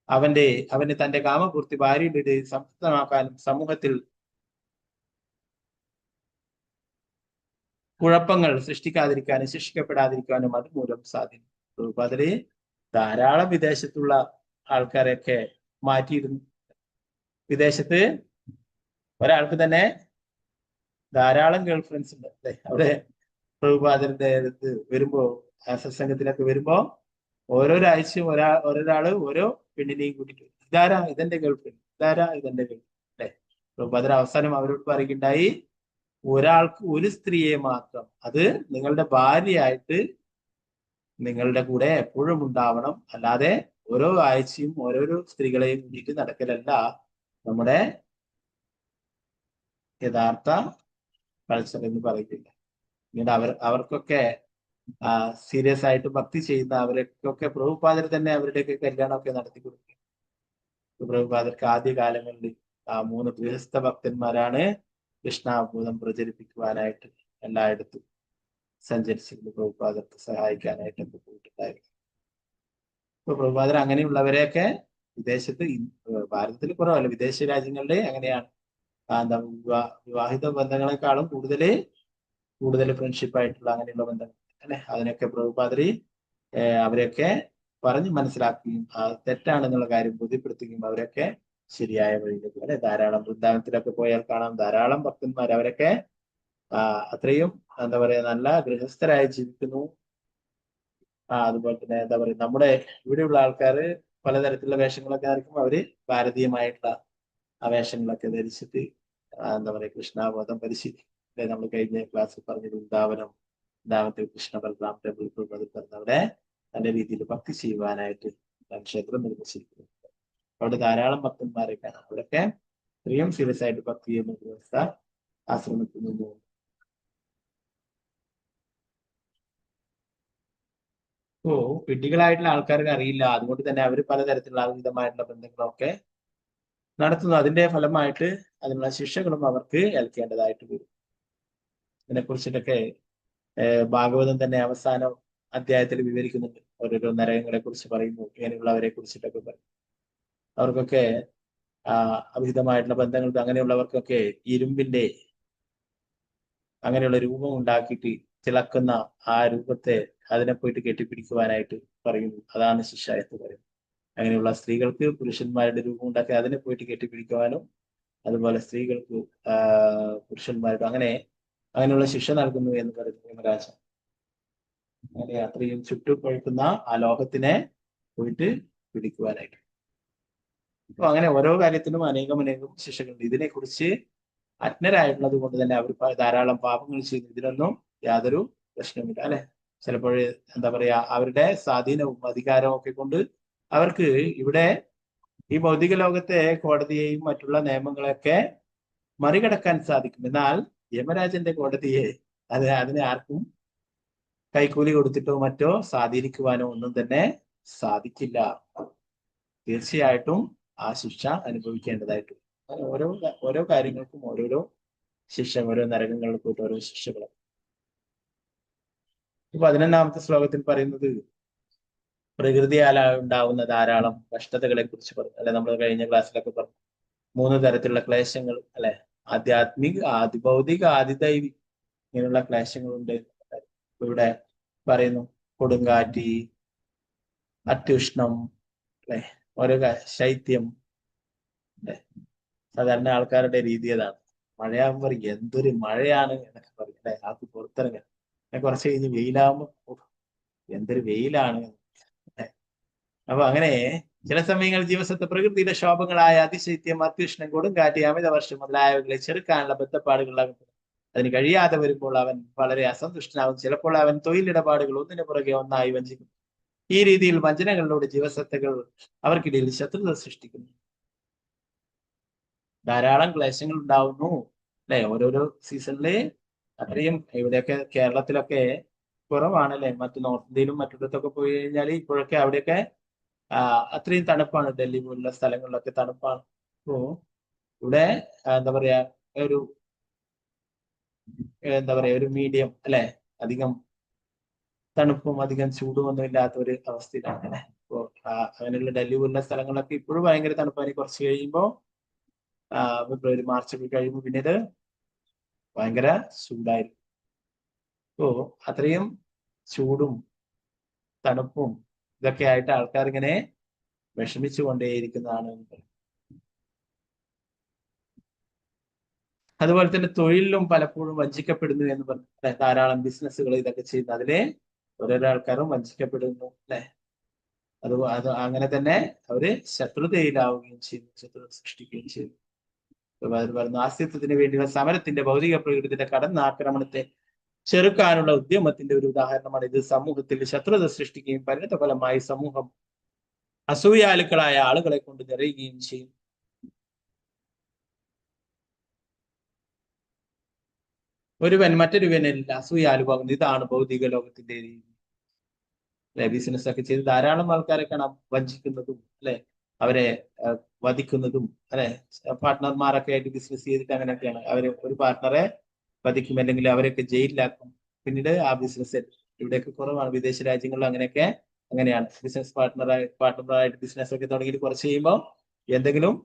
അവന് തന്റെ കാമപൂർത്തി ഭാര്യയുടെ സംതൃപ്തമാക്കാനും സമൂഹത്തിൽ കുഴപ്പങ്ങൾ സൃഷ്ടിക്കാതിരിക്കാനും ശിക്ഷിക്കപ്പെടാതിരിക്കാനും അതുമൂലം സാധിക്കും. അപ്പൊ അതില് ധാരാളം വിദേശത്തുള്ള ആൾക്കാരെയൊക്കെ മാറ്റിയിരുന്നു. വിദേശത്ത് ഒരാൾക്ക് തന്നെ ധാരാളം ഗേൾ ഫ്രണ്ട്സ് ഉണ്ട് അല്ലെ? അവിടെ പ്രഭുപാദന്റെ അടുത്ത് വരുമ്പോ സത്സംഗത്തിലൊക്കെ വരുമ്പോ ഓരോരാഴ്ചയും ഒരാള് ഓരോ പെണ്ണിനെയും കൂട്ടിട്ട് ഇതാരാ ഇതെന്റെ ഗേൾ ഫ്രണ്ട്, ഇതാരാ ഇതെന്റെ ഗേൾ ഫ്രണ്ട് അല്ലെ? പ്രഭുപാദർ അവസാനം അവരോട് പറയുകയുണ്ടായി, ഒരാൾക്ക് ഒരു സ്ത്രീയെ മാത്രം, അത് നിങ്ങളുടെ ഭാര്യയായിട്ട് നിങ്ങളുടെ കൂടെ എപ്പോഴും ഉണ്ടാവണം. അല്ലാതെ ഓരോ ആഴ്ചയും ഓരോരോ സ്ത്രീകളെയും കൂട്ടിയിട്ട് നടക്കലല്ല നമ്മുടെ യഥാർത്ഥ കൾച്ചർ എന്ന് പറയുന്നില്ല. പിന്നീട് അവർക്കൊക്കെ സീരിയസ് ആയിട്ട് ഭക്തി ചെയ്യുന്ന അവരൊക്കെ പ്രഭുപാദർ തന്നെ അവരുടെയൊക്കെ കല്യാണമൊക്കെ നടത്തി കൊടുക്കും. പ്രഭുപാദർക്ക് ആദ്യ കാലങ്ങളിൽ 3 ഗൃഹസ്ഥ ഭക്തന്മാരാണ് കൃഷ്ണാബോധം പ്രചരിപ്പിക്കുവാനായിട്ട് എല്ലായിടത്തും സഞ്ചരിച്ചിരുന്നു. പ്രഭുപാദർക്ക് സഹായിക്കാനായിട്ടൊക്കെ പോയിട്ടുണ്ടായിരുന്നു. ഇപ്പൊ പ്രഭുപാദർ അങ്ങനെയുള്ളവരെയൊക്കെ വിദേശത്ത്, ഭാരതത്തിൽ കുറവല്ല, വിദേശ രാജ്യങ്ങളിലെ അങ്ങനെയാണ്. വിവാഹിത ബന്ധങ്ങളെക്കാളും കൂടുതൽ ഫ്രണ്ട്ഷിപ്പ് ആയിട്ടുള്ള അങ്ങനെയുള്ള ബന്ധങ്ങൾ അല്ലെ? അതിനൊക്കെ പ്രഭുപാദരി അവരെയൊക്കെ പറഞ്ഞ് മനസ്സിലാക്കുകയും തെറ്റാണെന്നുള്ള കാര്യം ബോധ്യപ്പെടുത്തുകയും അവരൊക്കെ ശരിയായ വഴിയിലേക്ക് അല്ലെ? ധാരാളം വൃന്ദാവനത്തിലൊക്കെ പോയാൽ കാണാം ധാരാളം ഭക്തന്മാർ. അവരൊക്കെ അത്രയും എന്താ പറയാ നല്ല ഗൃഹസ്ഥരായി ജീവിക്കുന്നു. അതുപോലെ തന്നെ എന്താ പറയുക, നമ്മുടെ ഇവിടെയുള്ള ആൾക്കാർ പലതരത്തിലുള്ള വേഷങ്ങളൊക്കെ ആയിരിക്കും. അവര് ഭാരതീയമായിട്ടുള്ള ആ വേഷങ്ങളൊക്കെ ധരിച്ചിട്ട് എന്താ പറയുക കൃഷ്ണാബോധം പരിശീലിക്കും. നമ്മൾ കഴിഞ്ഞ ക്ലാസ്സിൽ പറഞ്ഞ വൃന്ദാവനത്തിൽ കൃഷ്ണ ബലറാം ടെമ്പിൾ അവിടെ നല്ല രീതിയിൽ ഭക്തി ചെയ്യുവാനായിട്ട് ക്ഷേത്രം നിർമ്മിച്ചിരിക്കുന്നു. അവിടെ ധാരാളം ഭക്തന്മാരെ കാണാം. അവിടെയൊക്കെ ഇത്രയും സീരിയസ് ആയിട്ട് ഭക്തി ചെയ്യുന്ന വ്യവസ്ഥ ആശ്രമത്തിൽ നിന്നു. വിഡ്ഢികളായിട്ടുള്ള ആൾക്കാർക്ക് അറിയില്ല. അതുകൊണ്ട് തന്നെ അവർ പലതരത്തിലുള്ള വിധമായിട്ടുള്ള ബന്ധങ്ങളൊക്കെ നടത്തുന്നു. അതിന്റെ ഫലമായിട്ട് അതിനുള്ള ശിക്ഷകളും അവർക്ക് ഏൽക്കേണ്ടതായിട്ട് വരും. ഇതിനെക്കുറിച്ചിട്ടൊക്കെ ഭാഗവതം തന്നെ അവസാന അധ്യായത്തിൽ വിവരിക്കുന്നുണ്ട്. ഓരോരോ നരകങ്ങളെ കുറിച്ച് പറയുന്നു, ഇങ്ങനെയുള്ളവരെ കുറിച്ചിട്ടൊക്കെ പറയും. അവർക്കൊക്കെ അവിഹിതമായിട്ടുള്ള ബന്ധങ്ങൾ, അങ്ങനെയുള്ളവർക്കൊക്കെ ഇരുമ്പിന്റെ അങ്ങനെയുള്ള രൂപം ഉണ്ടാക്കിയിട്ട് തിളക്കുന്ന ആ രൂപത്തെ അതിനെ പോയിട്ട് കെട്ടിപ്പിടിക്കുവാനായിട്ട് പറയുന്നു. അതാണ് ശിക്ഷ എന്ന് പറയുന്നത്. അങ്ങനെയുള്ള സ്ത്രീകൾക്ക് പുരുഷന്മാരുടെ രൂപം ഉണ്ടാക്കി അതിനെ പോയിട്ട് കെട്ടിപ്പിടിക്കുവാനും, അതുപോലെ സ്ത്രീകൾക്ക് പുരുഷന്മാരുടെ അങ്ങനെയുള്ള ശിക്ഷ നൽകുന്നു എന്ന് പറയുന്നു യമരാജ. അങ്ങനെ അത്രയും ചുട്ടുപഴുക്കുന്ന ആ ലോകത്തിനെ പോയിട്ട് പിടിക്കുവാനായിട്ട്. അപ്പൊ അങ്ങനെ ഓരോ കാര്യത്തിനും അനേകം ശിക്ഷകളുണ്ട്. ഇതിനെക്കുറിച്ച് അജ്ഞരായിട്ടുള്ളത് കൊണ്ട് തന്നെ അവർ ധാരാളം പാപങ്ങൾ ചെയ്യുന്നു. ഇതിനൊന്നും യാതൊരു പ്രശ്നമില്ല, അല്ലെ? ചിലപ്പോൾ എന്താ പറയാ, അവരുടെ സ്വാധീനവും അധികാരവും ഒക്കെ കൊണ്ട് അവർക്ക് ഇവിടെ ഈ ഭൗതിക ലോകത്തെ കോടതിയെയും മറ്റുള്ള നിയമങ്ങളെയൊക്കെ മറികടക്കാൻ സാധിക്കും. എന്നാൽ യമരാജന്റെ കോടതിയെ അതിനെ ആർക്കും കൈക്കൂലി കൊടുത്തിട്ടോ മറ്റോ സ്വാധീനിക്കുവാനോ ഒന്നും തന്നെ സാധിക്കില്ല. തീർച്ചയായിട്ടും ആ ശിക്ഷ അനുഭവിക്കേണ്ടതായിട്ട് ഓരോ കാര്യങ്ങൾക്കും ഓരോരോ ശിക്ഷ, ഓരോ നരകങ്ങളിൽ പോയിട്ട് ഓരോ ശിക്ഷകൾ. 11ാമത്തെ ശ്ലോകത്തിൽ പറയുന്നത് പ്രകൃതിയാൽ ഉണ്ടാവുന്ന ധാരാളം കഷ്ടതകളെ കുറിച്ച് പറഞ്ഞു, അല്ലെ? നമ്മൾ കഴിഞ്ഞ ക്ലാസ്സിലൊക്കെ പറഞ്ഞു 3 തരത്തിലുള്ള ക്ലേശങ്ങൾ, അല്ലെ? ആധ്യാത്മിക, ആദിഭൗതിക, ആദിദൈവിക, ഇങ്ങനെയുള്ള ക്ലേശങ്ങളുണ്ട്. ഇവിടെ പറയുന്നു കൊടുങ്കാറ്റ്, അത്യുഷ്ണം, അല്ലെ? ഓരോ ശൈത്യം, അല്ലെ? സാധാരണ ആൾക്കാരുടെ രീതി അതാണ്. മഴയാകുമ്പോൾ എന്തൊരു മഴയാണ് എന്നൊക്കെ പറയും, അല്ലെ? ആൾക്ക് പുറത്തിറങ്ങാൻ. കുറച്ച് കഴിഞ്ഞ് വെയിലാകുമ്പോൾ എന്തൊരു വെയിലാണ്. അപ്പൊ അങ്ങനെ ചില സമയങ്ങളിൽ ജീവസത്വ പ്രകൃതിയുടെ ശോഭങ്ങളായ അതിശൈത്യം, അത്യുഷ്ണം, കൊടുങ്കാറ്റ്, അമിതവർഷം മുതലായവകളെ ചെറുക്കാനുള്ള ബന്ധപ്പാടുകളാകും. അതിന് കഴിയാതെ വരുമ്പോൾ അവൻ വളരെ അസന്തുഷ്ടനാകും. ചിലപ്പോൾ അവൻ തൊഴിലിടപാടുകൾ ഒന്നിനു പുറകെ ഒന്നായി വഞ്ചിക്കും. ഈ രീതിയിൽ വഞ്ചനകളിലൂടെ ജീവസത്തകൾ അവർക്കിടയിൽ ശത്രുത സൃഷ്ടിക്കുന്നു. ധാരാളം ക്ലേശങ്ങൾ ഉണ്ടാവുന്നു, അല്ലെ? ഓരോരോ സീസണില് അത്രയും. ഇവിടെയൊക്കെ കേരളത്തിലൊക്കെ കുറവാണ്, അല്ലെ? മറ്റു നോർത്ത് ഇന്ത്യയിലും മറ്റിടത്തൊക്കെ പോയി കഴിഞ്ഞാൽ ഇപ്പോഴൊക്കെ അവിടെയൊക്കെ അത്രയും തണുപ്പാണ്. ഡൽഹി പോലുള്ള സ്ഥലങ്ങളിലൊക്കെ തണുപ്പാണ്. അപ്പോ ഇവിടെ എന്താ പറയാ, ഒരു മീഡിയം, അല്ലെ? അധികം തണുപ്പും അധികം ചൂടും ഒന്നും ഇല്ലാത്ത ഒരു അവസ്ഥയിലാണ്, അല്ലെ? അപ്പോ അങ്ങനെയുള്ള ഡൽഹി പോലുള്ള സ്ഥലങ്ങളൊക്കെ ഇപ്പോഴും ഭയങ്കര തണുപ്പാണ്. കുറച്ച് കഴിയുമ്പോൾ ഫെബ്രുവരി മാർച്ച് ഒക്കെ കഴിയുമ്പോൾ പിന്നീട് ഭയങ്കര ചൂടായിരിക്കും. അപ്പോ അത്രയും ചൂടും തണുപ്പും ഇതൊക്കെ ആയിട്ട് ആൾക്കാർ ഇങ്ങനെ വിഷമിച്ചു കൊണ്ടേയിരിക്കുന്നതാണ്. അതുപോലെ തന്നെ തൊഴിലിലും പലപ്പോഴും വഞ്ചിക്കപ്പെടുന്നു എന്ന് പറഞ്ഞു. ധാരാളം ബിസിനസ്സുകൾ ഇതൊക്കെ ചെയ്യുന്നു, അതിലെ ഓരോരോ ആൾക്കാരും വഞ്ചിക്കപ്പെടുന്നു, അല്ലെ? അത് അങ്ങനെ തന്നെ അവര് ശത്രുതയിലാവുകയും ചെയ്യുന്നു, ശത്രുത സൃഷ്ടിക്കുകയും ചെയ്യുന്നു. പറഞ്ഞു ആസ്തിത്വത്തിന് വേണ്ടിയുള്ള സമരത്തിന്റെ ഭൗതിക പ്രകൃതിയുടെ കടന്നാക്രമണത്തെ ചെറുക്കാനുള്ള ഉദ്യമത്തിന്റെ ഒരു ഉദാഹരണമാണ് ഇത്. സമൂഹത്തിൽ ശത്രുത സൃഷ്ടിക്കുകയും പരിണത ഫലമായി സമൂഹം അസൂയാലുക്കളായ ആളുകളെ കൊണ്ട് നിറയുകയും ചെയ്യും. ഒരുവൻ മറ്റൊരുവനിൽ അസൂയാലുവാകുന്നു. ഇതാണ് ഭൗതിക ലോകത്തിന്റെ രീതി, അല്ലെ? ബിസിനസ് ഒക്കെ ചെയ്ത് ധാരാളം ആൾക്കാരെ കാണാം വഞ്ചിക്കുന്നതും, അല്ലെ? അവരെ വധിക്കുന്നതും, അല്ലെ? പാർട്ട്ണർമാരൊക്കെ ആയിട്ട് ബിസിനസ് ചെയ്തിട്ട് അങ്ങനെയൊക്കെയാണ് അവര് ഒരു പാർട്ട്ണറെ വധിക്കും, അല്ലെങ്കിൽ അവരൊക്കെ ജയിലിലാക്കും. പിന്നീട് ആ ബിസിനസ് ഇവിടെയൊക്കെ കുറവാണ്, വിദേശ രാജ്യങ്ങളിൽ അങ്ങനെയാണ്. ബിസിനസ് പാർട്ട്ണറായിട്ട് ബിസിനസ് ഒക്കെ തുടങ്ങിയിട്ട് കുറച്ച് കഴിയുമ്പോൾ എന്തെങ്കിലും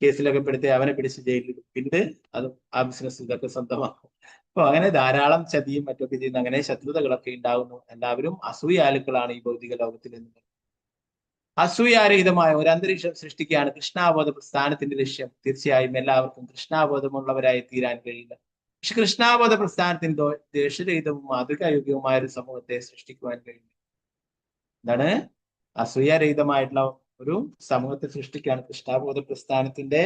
കേസിലൊക്കെ പെടുത്തി അവനെ പിടിച്ച് ജയിലിലിടും. പിന്നീട് അത് ആ ബിസിനസ് ഇതൊക്കെ സ്വന്തമാക്കും. അപ്പൊ അങ്ങനെ ധാരാളം ചതിയും മറ്റൊക്കെ ചെയ്യുന്ന അങ്ങനെ ശത്രുതകളൊക്കെ ഉണ്ടാകുന്നു. എല്ലാവരും അസൂയാലുക്കളാണ് ഈ ഭൗതിക ലോകത്തിൽ എന്ന്. അസൂയാരഹിതമായ ഒരു അന്തരീക്ഷം സൃഷ്ടിക്കുകയാണ് കൃഷ്ണാബോധ പ്രസ്ഥാനത്തിന്റെ ലക്ഷ്യം. തീർച്ചയായും എല്ലാവർക്കും കൃഷ്ണാബോധമുള്ളവരായി തീരാൻ കഴിയില്ല. പക്ഷെ കൃഷ്ണാബോധ പ്രസ്ഥാനത്തിന് ദേശരഹിതവും മാതൃകായോഗ്യവുമായ ഒരു സമൂഹത്തെ സൃഷ്ടിക്കുവാൻ കഴിയും. എന്താണ്? അസൂയാരഹിതമായിട്ടുള്ള ഒരു സമൂഹത്തെ സൃഷ്ടിക്കുകയാണ് കൃഷ്ണാബോധ പ്രസ്ഥാനത്തിന്റെ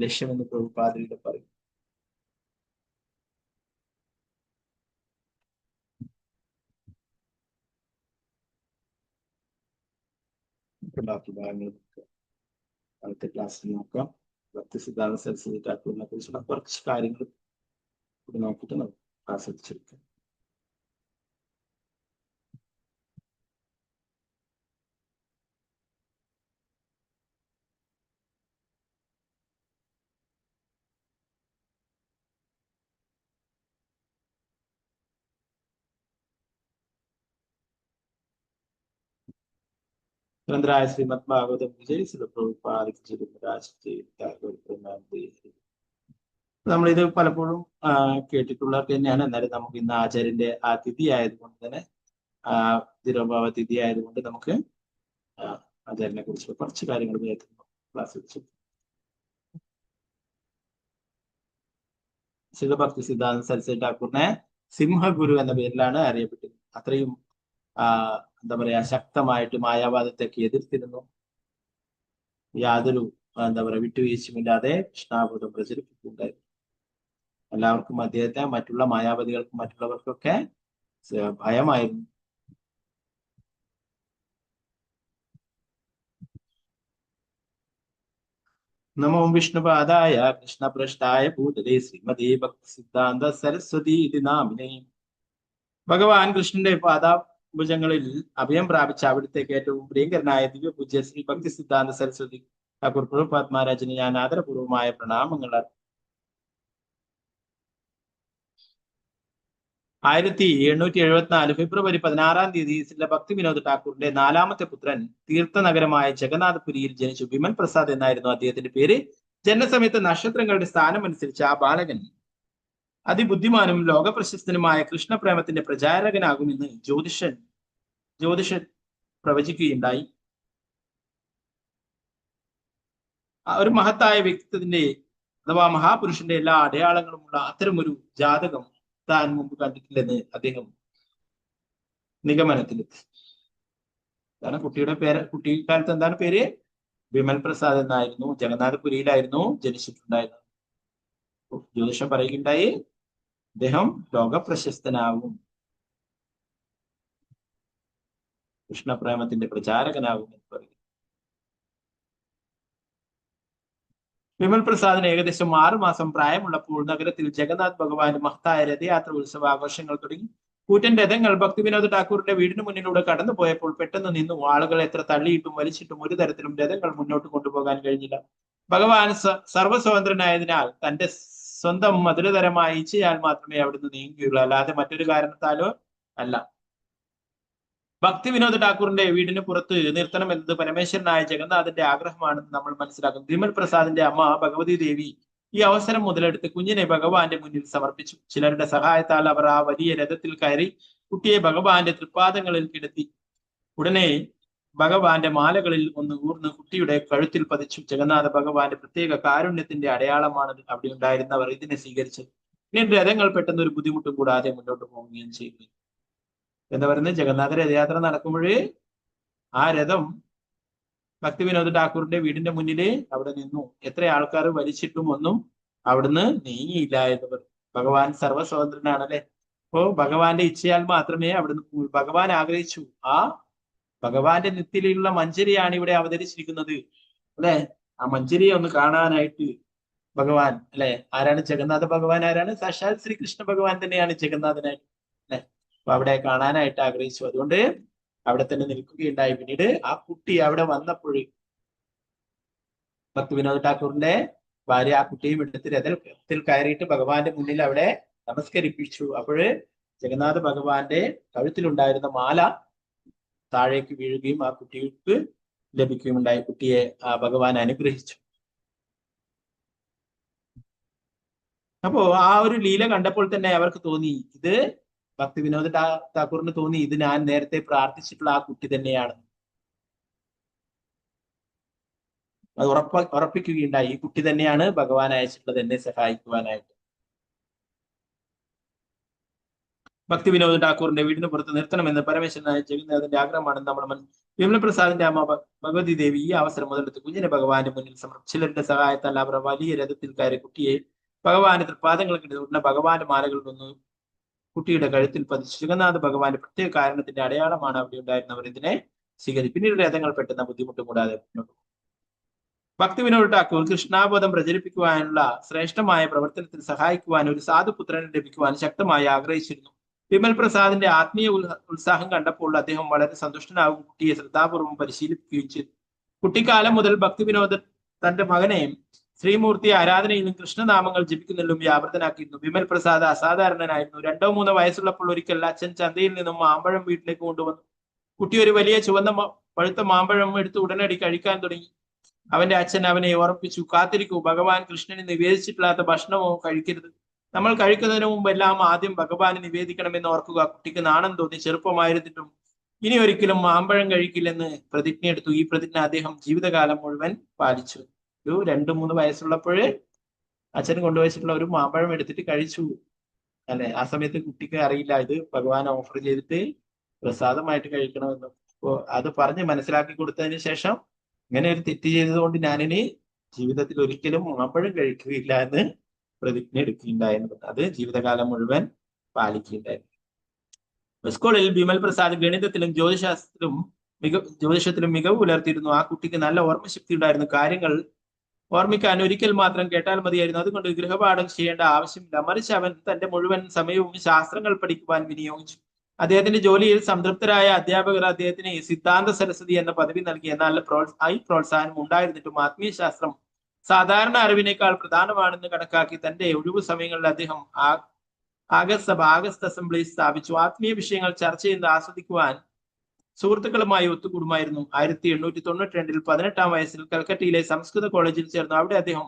ലക്ഷ്യമെന്ന് പ്രഭുപാദയുടെ പറയും. ബാക്കി ഭാഗങ്ങൾ അടുത്ത ക്ലാസ്സിൽ നോക്കാം. ഭക്തി സിദ്ധാന്ത സരസ്വതി ഠാക്കൂറിനെ കുറിച്ചുള്ള കുറച്ച് കാര്യങ്ങൾ നോക്കിയിട്ട് നമുക്ക് ആസ്വദിച്ചെടുക്കാം. ഗ്രന്ഥരായ ശ്രീമദ് ഭാഗവതം വിജയ് ശ്രീ നമ്മളിത് പലപ്പോഴും കേട്ടിട്ടുള്ളത് തന്നെയാണ്. എന്നാലും നമുക്ക് ഇന്ന് ആചാര്യന്റെ ആ തിഥി ആയതുകൊണ്ട് തന്നെ തിരുവഭാവ തിഥി ആയതുകൊണ്ട് നമുക്ക് ആചാര്യനെ കുറിച്ച് കുറച്ച് കാര്യങ്ങൾ ക്ലാസ് വെച്ചു. ശിവഭക്തി സിദ്ധാന്ത സരസ്വതി ഠാക്കൂറിനെ സിംഹഗുരു എന്ന പേരിലാണ് അറിയപ്പെട്ടത്. അത്രയും എന്താ പറയാ ശക്തമായിട്ട് മായാവാദത്തെയൊക്കെ എതിർത്തിരുന്നു. യാതൊരു എന്താ പറയാ വിട്ടുവീഴ്ചയുമില്ലാതെ കൃഷ്ണാബോധം പ്രചരിപ്പിക്കുകയുണ്ടായിരുന്നു. എല്ലാവർക്കും അദ്ദേഹത്തെ മറ്റുള്ള മായാവതികൾക്കും മറ്റുള്ളവർക്കൊക്കെ ഭയമായിരുന്നു. നമോ വിഷ്ണുപാദായ കൃഷ്ണപൃഷ്ഠായ ഭൂതലേ ശ്രീമതേ ഭക്തി സിദ്ധാന്ത സരസ്വതി ഇതി നാമിനേ. ഭഗവാൻ കൃഷ്ണന്റെ പാദാഭുജങ്ങളിൽ അഭയം പ്രാപിച്ച അവിടുത്തേക്ക് ഏറ്റവും പ്രിയങ്കരനായ ദിവ്യ പൂജ്യ ശ്രീ ഭക്തി സിദ്ധാന്ത സരസ്വതി ഠാക്കൂർ പ്രഭുപാദ് മഹാരാജിന് ഞാൻ ആദരപൂർവമായ പ്രണാമങ്ങൾ. 1874 ഫെബ്രുവരി 16 തീയതി ശ്രീ ഭക്തി വിനോദ് ഠാക്കൂറിന്റെ 4ാമത്തെ പുത്രൻ തീർത്ഥനഗരമായ ജഗന്നാഥപുരിയിൽ ജനിച്ചു. വിമൽ പ്രസാദ് എന്നായിരുന്നു അദ്ദേഹത്തിന്റെ പേര്. ജനനസമയത്ത് നക്ഷത്രങ്ങളുടെ സ്ഥാനം അനുസരിച്ച് ആ ബാലകൻ അതിബുദ്ധിമാനും ലോകപ്രശസ്തനുമായ കൃഷ്ണപ്രേമത്തിന്റെ പ്രചാരകനാകുമെന്ന് ജ്യോതിഷൻ പ്രവചിക്കുകയുണ്ടായി. ഒരു മഹത്തായ വ്യക്തിത്വത്തിന്റെ അഥവാ മഹാപുരുഷന്റെ എല്ലാ അടയാളങ്ങളുമുള്ള അത്തരമൊരു ജാതകം താൻ മുമ്പ് കണ്ടിട്ടില്ലെന്ന് അദ്ദേഹം നിഗമനത്തിലെത്തി. കാരണം കുട്ടിക്കാലത്ത് എന്താണ് പേര്? വിമൽ പ്രസാദ് എന്നായിരുന്നു. ജഗന്നാഥപുരിയിലായിരുന്നു ജനിച്ചിട്ടുണ്ടായിരുന്നത്. ജ്യോതിഷം പറയുകയുണ്ടായി അദ്ദേഹം ലോകപ്രശസ്തനാകും, കൃഷ്ണപ്രേമത്തിന്റെ പ്രചാരകനാകും എന്ന് പറയും. വിമൽ പ്രസാദിന് ഏകദേശം 6 മാസം പ്രായമുള്ളപ്പോൾ നഗരത്തിൽ ജഗന്നാഥ് ഭഗവാന്റെ മഹത്തായ രഥയാത്ര ഉത്സവ ആഘോഷങ്ങൾ തുടങ്ങി. കൂറ്റൻ രഥങ്ങൾ ഭക്തി വിനോദ് ഠാക്കൂറിന്റെ വീടിന് മുന്നിലൂടെ കടന്നു പോയപ്പോൾ പെട്ടെന്ന് നിന്നു. ആളുകൾ എത്ര തള്ളിയിട്ടും വലിച്ചിട്ടും ഒരു തരത്തിലും രഥങ്ങൾ മുന്നോട്ട് കൊണ്ടുപോകാൻ കഴിഞ്ഞില്ല. ഭഗവാൻ സർവസ്വതന്ത്രനായതിനാൽ തന്റെ സ്വന്തം മധുരതരമായ ഇച്ഛയാൽ മാത്രമേ അവിടുന്ന് നീങ്ങുകയുള്ളൂ, അല്ലാതെ മറ്റൊരു കാരണത്താലോ അല്ല. ഭക്തി വിനോദ് ഠാക്കൂറിന്റെ വീടിന് പുറത്ത് നിർത്തണമെന്നത് പരമേശ്വരനായ ജഗന്നാഥന്റെ ആഗ്രഹമാണെന്ന് നമ്മൾ മനസ്സിലാക്കും. വിമൽ പ്രസാദിന്റെ അമ്മ ഭഗവതി ദേവി ഈ അവസരം മുതലെടുത്ത് കുഞ്ഞിനെ ഭഗവാന്റെ മുന്നിൽ സമർപ്പിച്ചു. ചിലരുടെ സഹായത്താൽ അവർ ആ വലിയ രഥത്തിൽ കയറി കുട്ടിയെ ഭഗവാന്റെ തൃപ്പാദങ്ങളിൽ കിടത്തി. ഉടനെ ഭഗവാന്റെ മാലകളിൽ ഒന്ന് ഊർന്ന് കുട്ടിയുടെ കഴുത്തിൽ പതിച്ചു. ജഗന്നാഥ ഭഗവാന്റെ പ്രത്യേക കാരുണ്യത്തിന്റെ അടയാളമാണ് അവിടെ ഉണ്ടായിരുന്നവർ ഇതിനെ സ്വീകരിച്ചത്. പിന്നീട് രഥങ്ങൾ പെട്ടെന്ന് ഒരു ബുദ്ധിമുട്ടും കൂടാതെ മുന്നോട്ട് പോവുകയും ചെയ്തു. എന്താ പറയുന്നത്? ജഗന്നാഥ രഥയാത്ര നടക്കുമ്പോഴേ ആ രഥം ഭക്തി വിനോദ് ഠാക്കൂറിന്റെ വീടിന്റെ മുന്നില് അവിടെ നിന്നു. എത്ര ആൾക്കാർ വലിച്ചിട്ടും ഒന്നും അവിടുന്ന് നീങ്ങിയില്ല എന്നവർ. ഭഗവാൻ സർവസ്വതന്ത്രനാണല്ലേ. അപ്പോ ഭഗവാന്റെ ഇച്ഛയാൽ മാത്രമേ അവിടുന്ന് ഭഗവാൻ ആഗ്രഹിച്ചു. ആ ഭഗവാന്റെ നെറ്റിയിലുള്ള മഞ്ചരിയാണ് ഇവിടെ അവതരിച്ചിരിക്കുന്നത് അല്ലെ. ആ മഞ്ചരിയെ ഒന്ന് കാണാനായിട്ട് ഭഗവാൻ അല്ലെ, ആരാണ് ജഗന്നാഥ ഭഗവാൻ? ആരാണ്? സാക്ഷാൽ ശ്രീകൃഷ്ണ ഭഗവാൻ തന്നെയാണ് ജഗന്നാഥനായിട്ട് അല്ലെ. അപ്പൊ അവിടെ കാണാനായിട്ട് ആഗ്രഹിച്ചു. അതുകൊണ്ട് അവിടെ തന്നെ നിൽക്കുകയുണ്ടായി. പിന്നീട് ആ കുട്ടി അവിടെ വന്നപ്പോൾ ഭക്തി വിനോദ് ഠാക്കൂറിന്റെ ഭാര്യ ആ കുട്ടിയും എടുത്ത് രഥത്തിൽ കയറിയിട്ട് ഭഗവാന്റെ മുന്നിൽ അവിടെ നമസ്കരിപ്പിച്ചു. അപ്പോഴ് ജഗന്നാഥ ഭഗവാന്റെ കഴുത്തിലുണ്ടായിരുന്ന മാല താഴേക്ക് വീഴുകയും ആ കുട്ടിക്ക് ലഭിക്കുകയുണ്ടായി. കുട്ടിയെ ഭഗവാൻ അനുഗ്രഹിച്ചു. അപ്പോ ആ ഒരു ലീല കണ്ടപ്പോൾ തന്നെ അവർക്ക് തോന്നി, ഇത് ഭക്തി വിനോദ് ഠാക്കൂറിന് തോന്നി, ഇത് ഞാൻ നേരത്തെ പ്രാർത്ഥിച്ചിട്ടുള്ള ആ കുട്ടി തന്നെയാണ്. അത് ഉറപ്പിക്കുകയുണ്ടായി, ഈ കുട്ടി തന്നെയാണ് ഭഗവാൻ അയച്ചിട്ടുള്ളത് എന്നെ സഹായിക്കുവാനായിട്ട്. ഭക്തി വിനോദ് ഠാക്കൂറിന്റെ വീടിന് പുറത്ത് നിർത്തണമെന്ന് പരമേശ്വരനായ ജഗന്നാഥന്റെ ആഗ്രഹമാണെന്ന് നമ്മൾ വിമലപ്രസാദിന്റെ അമ്മ ഭഗവതി ദേവി ഈ അവസരം മുതലെടുത്ത് കുഞ്ഞിനെ ഭഗവാന്റെ മുന്നിൽ സമർപ്പിച്ചു. ചിലരുടെ സഹായത്താൽ അവർ വലിയ രഥത്തിൽ കയറി കുട്ടിയെ ഭഗവാന്റെ തൃപ്പാദങ്ങൾക്ക് ഉടനെ ഭഗവാന്റെ മാലകളിൽ നിന്ന് കുട്ടിയുടെ കഴുത്തിൽ പതിച്ചു. ജഗന്നാഥ ഭഗവാന്റെ പ്രത്യേക കാരണത്തിന്റെ അടയാളമാണ് അവിടെ ഉണ്ടായിരുന്നവർ ഇതിനെ സ്വീകരിച്ചു. പിന്നീട് രഥങ്ങൾ പെട്ടെന്ന് ബുദ്ധിമുട്ടും കൂടാതെ മുന്നോട്ട്. ഭക്തി വിനോദ് ഠാക്കൂർ കൃഷ്ണാബോധം പ്രചരിപ്പിക്കുവാനുള്ള ശ്രേഷ്ഠമായ പ്രവർത്തനത്തിൽ സഹായിക്കുവാൻ ഒരു സാധുപുത്രനെ ലഭിക്കുവാൻ ശക്തമായി ആഗ്രഹിച്ചിരുന്നു. വിമൽ പ്രസാദിന്റെ ആത്മീയ ഉത്സാഹം കണ്ടപ്പോൾ അദ്ദേഹം വളരെ സന്തുഷ്ടനാകും കുട്ടിയെ ശ്രദ്ധാപൂർവം പരിശീലിപ്പിക്കുകയും ചെയ്തു. കുട്ടിക്കാലം മുതൽ ഭക്തി വിനോദ് തന്റെ മകനെ ശ്രീമൂർത്തി ആരാധനയിലും കൃഷ്ണനാമങ്ങൾ ജപിക്കുന്നതിലും വ്യാപൃതനാക്കിയിരുന്നു. വിമൽ പ്രസാദ് അസാധാരണനായിരുന്നു. 2-3 വയസ്സുള്ളപ്പോൾ ഒരിക്കൽ അച്ഛൻ ചന്തയിൽ നിന്നും മാമ്പഴം വീട്ടിലേക്ക് കൊണ്ടുവന്നു. കുട്ടി ഒരു വലിയ ചുവന്ന പഴുത്ത മാമ്പഴം എടുത്ത് ഉടനടി കഴിക്കാൻ തുടങ്ങി. അവന്റെ അച്ഛൻ അവനെ ഓർമ്മിപ്പിച്ചു, കാത്തിരിക്കൂ, ഭഗവാൻ കൃഷ്ണന് നിവേദിച്ചിട്ടില്ലാത്ത ഭക്ഷണമോ കഴിക്കരുത്. നമ്മൾ കഴിക്കുന്നതിന് മുമ്പെല്ലാം ആദ്യം ഭഗവാന് നിവേദിക്കണമെന്ന് ഓർക്കുക. കുട്ടിക്ക് നാണം തോന്നി. ചെറുപ്പമായിരുന്നിട്ടും ഇനി ഒരിക്കലും മാമ്പഴം കഴിക്കില്ലെന്ന് പ്രതിജ്ഞ എടുത്തു. ഈ പ്രതിജ്ഞ അദ്ദേഹം ജീവിതകാലം മുഴുവൻ പാലിച്ചു. ഒരു 2-3 വയസ്സുള്ളപ്പോഴ് അച്ഛൻ കൊണ്ടുവച്ചിട്ടുള്ള ഒരു മാമ്പഴം എടുത്തിട്ട് കഴിച്ചു അല്ലെ. ആ സമയത്ത് കുട്ടിക്ക് അറിയില്ല ഇത് ഭഗവാൻ ഓഫർ ചെയ്തിട്ട് പ്രസാദമായിട്ട് കഴിക്കണമെന്ന്. അപ്പോ അത് പറഞ്ഞ് മനസ്സിലാക്കി കൊടുത്തതിന് ശേഷം ഇങ്ങനെ ഒരു തെറ്റ് ചെയ്തതുകൊണ്ട് ഞാനിനി ജീവിതത്തിൽ ഒരിക്കലും മാമ്പഴം കഴിക്കുകയില്ല എന്ന് പ്രതിജ്ഞ എടുക്കുകയുണ്ടായിരുന്നു. അത് ജീവിതകാലം മുഴുവൻ പാലിക്കുകയുണ്ടായിരുന്നു. സ്കൂളിൽ വിമൽ പ്രസാദ് ഗണിതത്തിലും ജ്യോതിഷത്തിലും മികവ് പുലർത്തിയിരുന്നു. ആ കുട്ടിക്ക് നല്ല ഓർമ്മശക്തി ഉണ്ടായിരുന്നു. കാര്യങ്ങൾ ഓർമ്മിക്കാൻ ഒരിക്കൽ മാത്രം കേട്ടാൽ മതിയായിരുന്നു. അതുകൊണ്ട് ഗൃഹപാഠം ചെയ്യേണ്ട ആവശ്യമില്ല. മറിച്ച് അവൻ തന്റെ മുഴുവൻ സമയവും ശാസ്ത്രങ്ങൾ പഠിക്കുവാൻ വിനിയോഗിച്ചു. അദ്ദേഹത്തിന്റെ ജോലിയിൽ സംതൃപ്തരായ അധ്യാപകർ അദ്ദേഹത്തിന് സിദ്ധാന്ത സരസ്വതി എന്ന പദവി നൽകി. എന്നാൽ പ്രോത്സാഹനം ഉണ്ടായിരുന്നിട്ടും ആത്മീയശാസ്ത്രം സാധാരണ അറിവിനേക്കാൾ പ്രധാനമാണെന്ന് കണക്കാക്കി തന്റെ ഒഴിവു സമയങ്ങളിൽ അദ്ദേഹം ആഗസ്റ്റ് അസംബ്ലി സ്ഥാപിച്ചു. ആത്മീയ വിഷയങ്ങൾ ചർച്ച ചെയ്ത് ആസ്വദിക്കുവാൻ സുഹൃത്തുക്കളുമായി ഒത്തുകൂടുമായിരുന്നു. 1892 18-ാം വയസ്സിൽ കൽക്കട്ടയിലെ സംസ്കൃത കോളേജിൽ ചേർന്നു. അവിടെ അദ്ദേഹം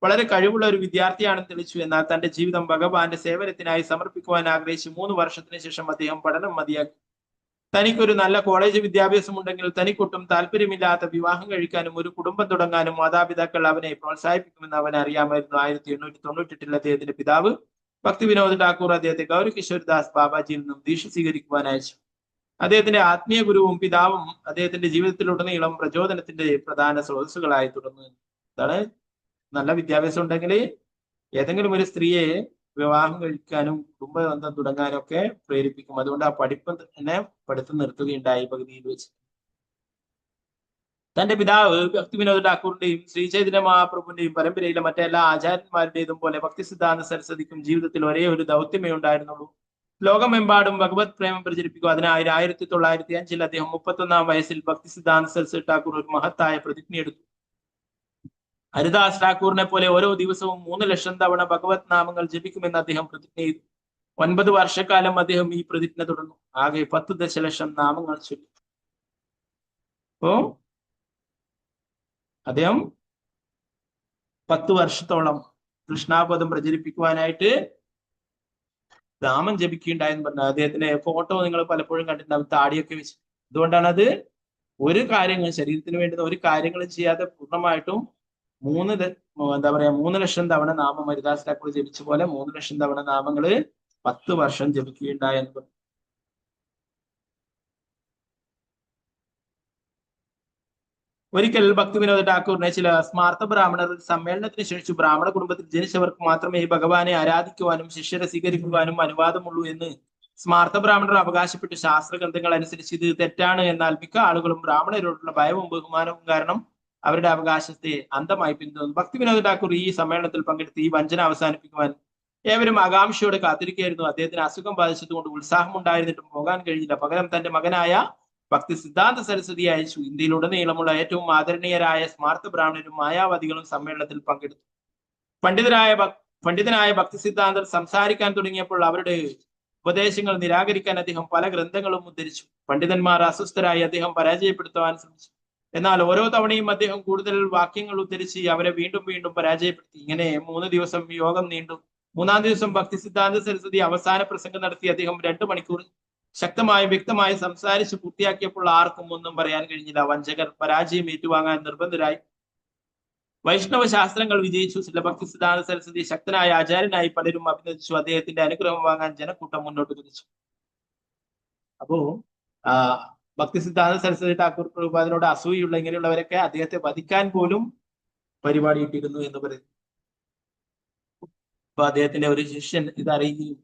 വളരെ കഴിവുള്ള ഒരു വിദ്യാർത്ഥിയാണെന്ന് തെളിയിച്ചു. എന്നാൽ തന്റെ ജീവിതം ഭഗവാന്റെ സേവനത്തിനായി സമർപ്പിക്കുവാൻ ആഗ്രഹിച്ചു. 3 വർഷത്തിന് ശേഷം അദ്ദേഹം പഠനം മതിയാക്കി. തനിക്കൊരു നല്ല കോളേജ് വിദ്യാഭ്യാസം ഉണ്ടെങ്കിൽ തനിക്കൊട്ടും താല്പര്യമില്ലാത്ത വിവാഹം കഴിക്കാനും ഒരു കുടുംബം തുടങ്ങാനും മാതാപിതാക്കൾ അവനെ പ്രോത്സാഹിപ്പിക്കുമെന്ന് അവൻ അറിയാമായിരുന്നു. 1898 അദ്ദേഹത്തിന്റെ പിതാവ് ഭക്തി വിനോദ് ഠാക്കൂർ അദ്ദേഹത്തെ ഗൗരി കിശോർദാസ് ബാബാജിയിൽ നിന്നും ദീക്ഷ സ്വീകരിക്കുവാൻ അയച്ചു. അദ്ദേഹത്തിന്റെ ആത്മീയ ഗുരുവും പിതാവും അദ്ദേഹത്തിന്റെ ജീവിതത്തിലുടനീളം പ്രചോദനത്തിന്റെ പ്രധാന സ്രോതസ്സുകളായി തുടർന്നു. എന്താണ് നല്ല വിദ്യാഭ്യാസം ഉണ്ടെങ്കിൽ ഏതെങ്കിലും ഒരു സ്ത്രീയെ വിവാഹം കഴിക്കാനും കുടുംബ ബന്ധം തുടങ്ങാനും ഒക്കെ പ്രേരിപ്പിക്കും. അതുകൊണ്ട് ആ പഠിത്തം നിർത്തുകയുണ്ടായി പകുതിയിൽ വെച്ച്. തന്റെ പിതാവ് ഭക്തി വിനോദ് ഠാക്കൂറിന്റെയും ശ്രീ ചൈതന്യ മഹാപ്രഭുവിന്റെയും പരമ്പരയിലെ മറ്റെല്ലാ ആചാര്യന്മാരുടേതും പോലെ ഭക്തി സിദ്ധാന്ത സരസ്വതിക്കും ജീവിതത്തിൽ ഒരേ ഒരു ദൗത്യമേ ഉണ്ടായിരുന്നുള്ളൂ, ലോകമെമ്പാടും ഭഗവത് പ്രേമം പ്രചരിപ്പിക്കുക. അതിനായി 1905 അദ്ദേഹം 31-ാം വയസ്സിൽ ഭക്തി സിദ്ധാന്ത സരസ്വതി ഠാക്കൂർ ഒരു മഹത്തായ പ്രതിജ്ഞ എടുത്തു. ഹരിദാസ് ഠാക്കൂറിനെ പോലെ ഓരോ ദിവസവും 3 ലക്ഷം തവണ ഭഗവത് നാമങ്ങൾ ജപിക്കുമെന്ന് അദ്ദേഹം പ്രതിജ്ഞ ചെയ്തു. 9 വർഷക്കാലം അദ്ദേഹം ഈ പ്രതിജ്ഞ തുടർന്നു. ആകെ 10 ദശലക്ഷം നാമങ്ങൾ ചൊല്ലി. അപ്പോ അദ്ദേഹം 10 വർഷത്തോളം കൃഷ്ണാപദം പ്രചരിപ്പിക്കുവാനായിട്ട് നാമം ജപിക്കുകയുണ്ടായെന്ന് പറഞ്ഞു. അദ്ദേഹത്തിന്റെ ഫോട്ടോ നിങ്ങൾ പലപ്പോഴും കണ്ടിട്ടുണ്ടാവും, താടിയൊക്കെ വെച്ച്. അതുകൊണ്ടാണ് അത് ഒരു കാര്യങ്ങൾ ശരീരത്തിന് വേണ്ടുന്ന ഒരു കാര്യങ്ങളും ചെയ്യാതെ പൂർണ്ണമായിട്ടും 3 ലക്ഷം തവണ നാമം ഹരിദാസ് ഠാക്കൂർ ജപിച്ച പോലെ 3 ലക്ഷം തവണ നാമങ്ങള് 10 വർഷം ജപിക്കുകയുണ്ടായെന്ന് പറഞ്ഞു. ഒരിക്കൽ ഭക്തി വിനോദ് ഠാക്കൂറിനെ ചില സ്മാർത്ഥ ബ്രാഹ്മണർ സമ്മേളനത്തിന് ക്ഷണിച്ചു. ബ്രാഹ്മണ കുടുംബത്തിൽ ജനിച്ചവർക്ക് മാത്രമേ ഭഗവാനെ ആരാധിക്കുവാനും ശിഷ്യരെ സ്വീകരിക്കുവാനും അനുവാദമുള്ളൂ എന്ന് സ്മാർത്ഥ ബ്രാഹ്മണർ അവകാശപ്പെട്ടു. ശാസ്ത്ര ഗ്രന്ഥങ്ങൾ അനുസരിച്ച് ഇത് തെറ്റാണ്. എന്നാൽ മിക്ക ആളുകളും ബ്രാഹ്മണരോടുള്ള ഭയവും ബഹുമാനവും കാരണം അവരുടെ അവകാശത്തെ അന്ധമായി പിന്തുടർന്നു. ഭക്തി വിനോദ് ഠാക്കൂർ ഈ സമ്മേളനത്തിൽ പങ്കെടുത്ത് ഈ വഞ്ചന അവസാനിപ്പിക്കുവാൻ ഏവരും ആകാംക്ഷയോടെ കാത്തിരിക്കുകയായിരുന്നു. അദ്ദേഹത്തിന് അസുഖം ബാധിച്ചതുകൊണ്ട് ഉത്സാഹം ഉണ്ടായിരുന്നിട്ടും പോകാൻ കഴിഞ്ഞില്ല. പകരം തന്റെ മകനായ ഭക്തി സിദ്ധാന്ത സരസ്വതി അയച്ചു. ഇന്ത്യയിലുടനീളമുള്ള ഏറ്റവും ആദരണീയരായ സ്മാർത്ഥ ബ്രാഹ്മണരും മായാവാദികളും സമ്മേളനത്തിൽ പങ്കെടുത്തു. പണ്ഡിതനായ ഭക്തി സിദ്ധാന്തർ സംസാരിക്കാൻ തുടങ്ങിയപ്പോൾ അവരുടെ ഉപദേശങ്ങൾ നിരാകരിക്കാൻ അദ്ദേഹം പല ഗ്രന്ഥങ്ങളും ഉദ്ധരിച്ചു. പണ്ഡിതന്മാർ അസ്വസ്ഥരായി അദ്ദേഹം പരാജയപ്പെടുത്തുവാൻ ശ്രമിച്ചു. എന്നാൽ ഓരോ തവണയും അദ്ദേഹം കൂടുതൽ വാക്യങ്ങൾ ഉദ്ധരിച്ച് അവരെ വീണ്ടും വീണ്ടും പരാജയപ്പെടുത്തി. ഇങ്ങനെ 3 ദിവസം യോഗം നീണ്ടു. 3-ാം ദിവസം ഭക്തി സിദ്ധാന്ത സരസ്വതി അവസാന പ്രസംഗം നടത്തി. അദ്ദേഹം 2 മണിക്കൂർ ശക്തമായും വ്യക്തമായും സംസാരിച്ച് പൂർത്തിയാക്കിയപ്പോൾ ആർക്കും ഒന്നും പറയാൻ കഴിഞ്ഞില്ല. വഞ്ചകർ പരാജയം ഏറ്റുവാങ്ങാൻ നിർബന്ധരായി. വൈഷ്ണവ ശാസ്ത്രങ്ങൾ വിജയിച്ചു. ശ്രീല ഭക്തി സിദ്ധാന്ത സരസ്വതി ശക്തനായ ആചാര്യനായി പലരും അഭിനന്ദിച്ചു. അദ്ദേഹത്തിന്റെ അനുഗ്രഹം വാങ്ങാൻ ജനക്കൂട്ടം മുന്നോട്ട് കുതിച്ചു. അപ്പോ ഭക്തി സിദ്ധാന്ത സരസ്വതി ഠാക്കൂർ പ്രഭുപാദിനോട് അസൂയുള്ള ഇങ്ങനെയുള്ളവരൊക്കെ അദ്ദേഹത്തെ വധിക്കാൻ പോലും പരിപാടി ഇട്ടിരുന്നു എന്ന് പറയുന്നു. അപ്പൊ അദ്ദേഹത്തിന്റെ ഒരു ശിഷ്യൻ ഇതറിയുകയും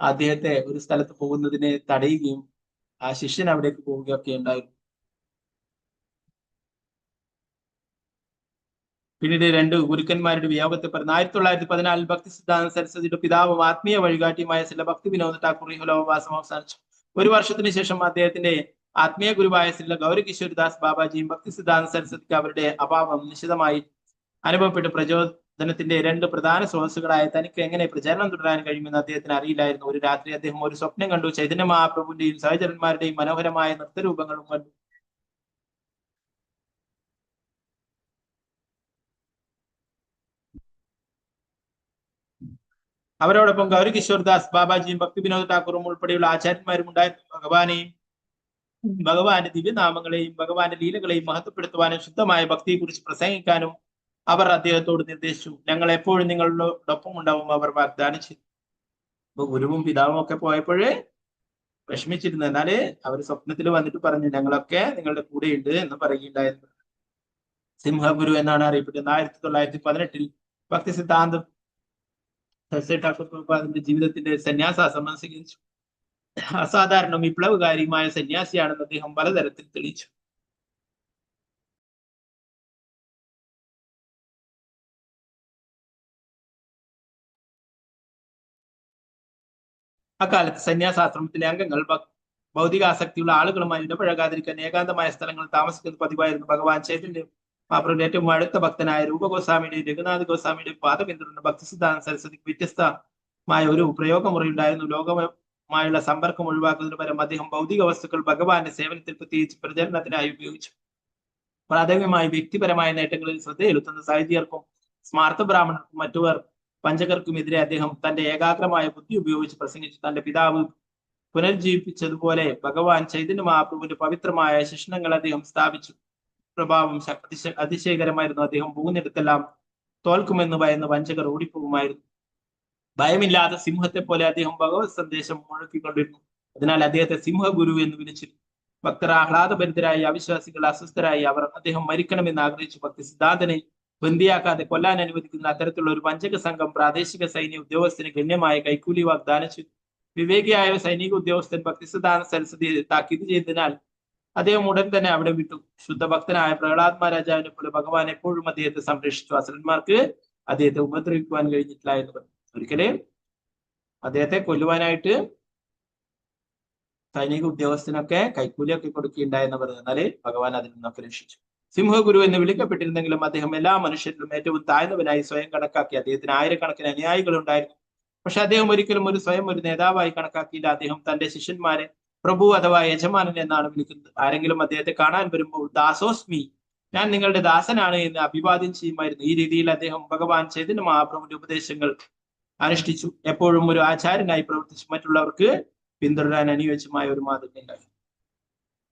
അദ്ദേഹത്തെ ഒരു സ്ഥലത്ത് പോകുന്നതിനെ തടയുകയും ആ ശിഷ്യൻ അവിടേക്ക് പോവുകയൊക്കെ ഉണ്ടായിരുന്നു. പിന്നീട് രണ്ട് ഗുരുക്കന്മാരുടെ വിയോഗത്തെ പറഞ്ഞ 1914 ഭക്തി സിദ്ധാന്ത സരസ്വതിയുടെ പിതാവും ആത്മീയ വഴികാട്ടിയുമായ ശ്രീല ഭക്തി വിനോദ് ഠാക്കൂർ ഇഹലോകവാസം അവസാനിച്ചു. ഒരു വർഷത്തിന് ശേഷം അദ്ദേഹത്തിന്റെ ആത്മീയ ഗുരുവായ ശ്രീല ഗൗരി കിശോരിദാസ് ബാബാജിയും ഭക്തി സിദ്ധാന്ത സരസ്വതിക്ക് അവരുടെ അഭാവം നിശ്ചിതമായി അനുഭവപ്പെട്ട് പ്രചോദനത്തിന്റെ രണ്ട് പ്രധാന സ്രോതസ്സുകളായ തനിക്ക് എങ്ങനെ പ്രചാരണം തുടരാൻ കഴിയുമെന്ന് അദ്ദേഹത്തിന് അറിയില്ലായിരുന്നു. ഒരു രാത്രി അദ്ദേഹം ഒരു സ്വപ്നം കണ്ടു. ചൈതന്യ മഹാപ്രഭുവിന്റെയും സഹചരന്മാരുടെയും മനോഹരമായ നൃത്തരൂപങ്ങളും കണ്ടു. അവരോടൊപ്പം ഗൗരി കിശോർദാസ് ബാബാജിയും ഭക്തി വിനോദ് ഠാക്കൂറും ഉൾപ്പെടെയുള്ള ആചാര്യന്മാരും ഉണ്ടായിരുന്നു. ഭഗവാന്റെ ദിവ്യനാമങ്ങളെയും ഭഗവാന്റെ ലീലകളെയും മഹത്വപ്പെടുത്തുവാനും ശുദ്ധമായ ഭക്തിയെക്കുറിച്ച് പ്രസംഗിക്കാനും അവർ അദ്ദേഹത്തോട് നിർദ്ദേശിച്ചു. ഞങ്ങൾ എപ്പോഴും നിങ്ങളോടൊപ്പം ഉണ്ടാവും അവർ വാഗ്ദാനം ചെയ്തു. അപ്പൊ ഗുരുവും പിതാവും ഒക്കെ പോയപ്പോഴേ വിഷമിച്ചിരുന്നു. എന്നാല് അവർ സ്വപ്നത്തിൽ വന്നിട്ട് പറഞ്ഞു ഞങ്ങളൊക്കെ നിങ്ങളുടെ കൂടെയുണ്ട് എന്ന് പറയുകയുണ്ടായിരുന്നു. സിംഹഗുരു എന്നാണ് അറിയപ്പെട്ടത്. 1918 ഭക്തി സിദ്ധാന്തം സരസ്വതി ഠാക്കൂർ പ്രഭുപാദിന്റെ ജീവിതത്തിന്റെ സന്യാസാശ്രമം സ്വീകരിച്ചു. അസാധാരണ വിപ്ലവകാരിയുമായ സന്യാസിയാണെന്ന് അദ്ദേഹം പലതരത്തിൽ തെളിയിച്ചു. അക്കാലത്ത് സന്യാസാശ്രമത്തിലെ അംഗങ്ങൾ ഭൗതികാസക്തിയുള്ള ആളുകളുമായി ഇടപഴകാതിരിക്കാൻ ഏകാന്തമായ സ്ഥലങ്ങളിൽ താമസിക്കുന്നത് പതിവായിരുന്നു. ഭഗവാൻ ചൈതന്യ മഹാപ്രഭുവിന്റെ ഏറ്റവും അടുത്ത ഭക്തനായ രൂപഗോസ്വാമിയുടെയും രഘുനാഥ് ഗോസ്വാമിയുടെയും പാദം പിന്തുടർന്ന ഭക്തി സിദ്ധാന്ത സരസ്വതിക്ക് വ്യത്യസ്തമായ ഒരു പ്രയോഗമുറയുണ്ടായിരുന്നു. ലോകമായുള്ള സമ്പർക്കം ഒഴിവാക്കുന്നതിന് പകരം അദ്ദേഹം ഭൗതിക വസ്തുക്കൾ ഭഗവാന്റെ സേവനത്തിൽ പ്രത്യേകിച്ച് പ്രചരണത്തിനായി ഉപയോഗിച്ചു. പ്രാഥമികമായി വ്യക്തിപരമായ നേട്ടങ്ങളിൽ ശ്രദ്ധയെലുത്തുന്ന സാഹിത്യർക്കും സ്മാർത്ഥ ബ്രാഹ്മണർക്കും മറ്റുവർ പഞ്ചകർക്കുമെതിരെ അദ്ദേഹം തന്റെ ഏകാഗ്രമായ ബുദ്ധി ഉപയോഗിച്ച് പ്രസംഗിച്ചു. തന്റെ പിതാവ് പുനർജീവിപ്പിച്ചതുപോലെ ഭഗവാൻ ചൈതന്യ മഹാപ്രഭുവിന്റെ പവിത്രമായ ശിക്ഷണങ്ങൾ അദ്ദേഹം സ്ഥാപിച്ചു. പ്രഭാവം അതിശയകരമായിരുന്നു. അദ്ദേഹം പോകുന്നിടത്തെല്ലാം തോൽക്കുമെന്ന് ഭയന്ന് വഞ്ചകർ ഓടിപ്പോകുമായിരുന്നു. ഭയമില്ലാത്ത സിംഹത്തെ പോലെ അദ്ദേഹം ഭഗവത് സന്ദേശം മുഴക്കിക്കൊണ്ടിരുന്നു. അതിനാൽ അദ്ദേഹത്തെ സിംഹഗുരു എന്ന് വിളിച്ചിരുന്നു. ഭക്തർ ആഹ്ലാദഭരിതരായി, അവിശ്വാസികൾ അസ്വസ്ഥരായി. അദ്ദേഹം മരിക്കണമെന്ന് ആഗ്രഹിച്ചു. ഭക്തി സിദ്ധാന്തനെ ബന്ദിയാക്കാതെ കൊല്ലാൻ അനുവദിക്കുന്ന അത്തരത്തിലുള്ള ഒരു വഞ്ചക സംഘം പ്രാദേശിക സൈന്യ ഉദ്യോഗസ്ഥന് ഗണ്യമായ കൈക്കൂലി വാഗ്ദാനം ചെയ്തു. വിവേകിയായ സൈനിക ഉദ്യോഗസ്ഥൻ ഭക്തി സിദ്ധാന്ത സരസ്വതിയെ താക്കീത് ചെയ്തതിനാൽ അദ്ദേഹം ഉടൻ തന്നെ അവിടെ വിട്ടു. ശുദ്ധഭക്തനായ പ്രഹ്ലാദ് മഹാരാജാവിനെ പോലെ ഭഗവാൻ എപ്പോഴും അദ്ദേഹത്തെ സംരക്ഷിച്ചു. അസുരന്മാർക്ക് അദ്ദേഹത്തെ ഉപദ്രവിക്കുവാൻ കഴിഞ്ഞിട്ടില്ല എന്ന് പറഞ്ഞു. ഒരിക്കലേ അദ്ദേഹത്തെ കൊല്ലുവാനായിട്ട് സൈനിക ഉദ്യോഗസ്ഥനൊക്കെ കൈക്കൂലിയൊക്കെ കൊടുക്കുകയുണ്ടായെന്ന് പറഞ്ഞു. എന്നാലേ ഭഗവാൻ അതിൽ നിന്നൊക്കെ രക്ഷിച്ചു. സിംഹഗുരു എന്ന് വിളിക്കപ്പെട്ടിരുന്നെങ്കിലും അദ്ദേഹം എല്ലാ മനുഷ്യരിലും ഏറ്റവും താഴ്ന്നവനായി സ്വയം കണക്കാക്കി. അദ്ദേഹത്തിന് ആയിരക്കണക്കിന് അനുയായികൾ ഉണ്ടായിരുന്നു. പക്ഷെ അദ്ദേഹം ഒരിക്കലും സ്വയം ഒരു നേതാവായി കണക്കാക്കിയില്ല. അദ്ദേഹം തന്റെ ശിഷ്യന്മാരെ പ്രഭു അഥവാ യജമാനൻ എന്നാണ് വിളിക്കുന്നത്. ആരെങ്കിലും അദ്ദേഹത്തെ കാണാൻ വരുമ്പോൾ ദാസോസ്മി, ഞാൻ നിങ്ങളുടെ ദാസനാണ് എന്ന് അഭിവാദ്യം ചെയ്യുമായിരുന്നു. ഈ രീതിയിൽ അദ്ദേഹം ഭഗവാൻ ചൈതന്യ മഹാപ്രഭുവിന്റെ ഉപദേശങ്ങൾ അനുഷ്ഠിച്ചു. എപ്പോഴും ഒരു ആചാര്യനായി പ്രവർത്തിച്ചു. മറ്റുള്ളവർക്ക് പിന്തുടരാൻ അനുയോജ്യമായ ഒരു മാതൃക ഉണ്ടായി.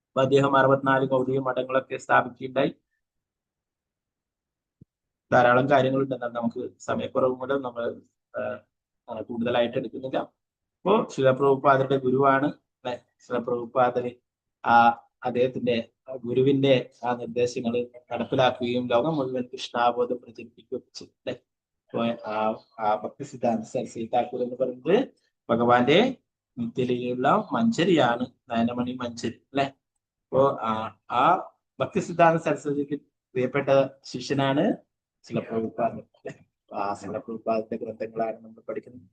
അപ്പൊ അദ്ദേഹം 64 ഗൗഡീയ മഠങ്ങളൊക്കെ സ്ഥാപിക്കുകയുണ്ടായി. ധാരാളം കാര്യങ്ങളുണ്ട്. എന്നാൽ നമുക്ക് സമയക്കുറവ് മൂലം നമ്മൾ കൂടുതലായിട്ട് എടുക്കുന്നില്ല. അപ്പോ ശ്രീല പ്രഭുപാദരുടെ ഗുരുവാണ് അല്ലെ. ശ്രീല പ്രഭുപാദന് അദ്ദേഹത്തിന്റെ ഗുരുവിന്റെ ആ നിർദ്ദേശങ്ങൾ നടപ്പിലാക്കുകയും ലോകം മുഴുവൻ കൃഷ്ണാബോധം പ്രചരിപ്പിക്കുകയും ചെയ്തു അല്ലെ. അപ്പൊ ആ ഭക്തി സിദ്ധാന്ത സരസ്വതി ഠാക്കൂർ എന്ന് പറയുന്നത് ഭഗവാന്റെ നിത്യലയിലുള്ള മഞ്ചരിയാണ്, നയനമണി മഞ്ചരി അല്ലെ. അപ്പോ ആ ഭക്തി സിദ്ധാന്ത സരസ്വതിക്ക് പ്രിയപ്പെട്ട ശിഷ്യനാണ് ശ്രീല പ്രഭുപാദൻ അല്ലെ. ആ ശ്രീല പ്രഭുപാദന്റെ ഗ്രന്ഥങ്ങളാണ് നമ്മൾ പഠിക്കുന്നത്.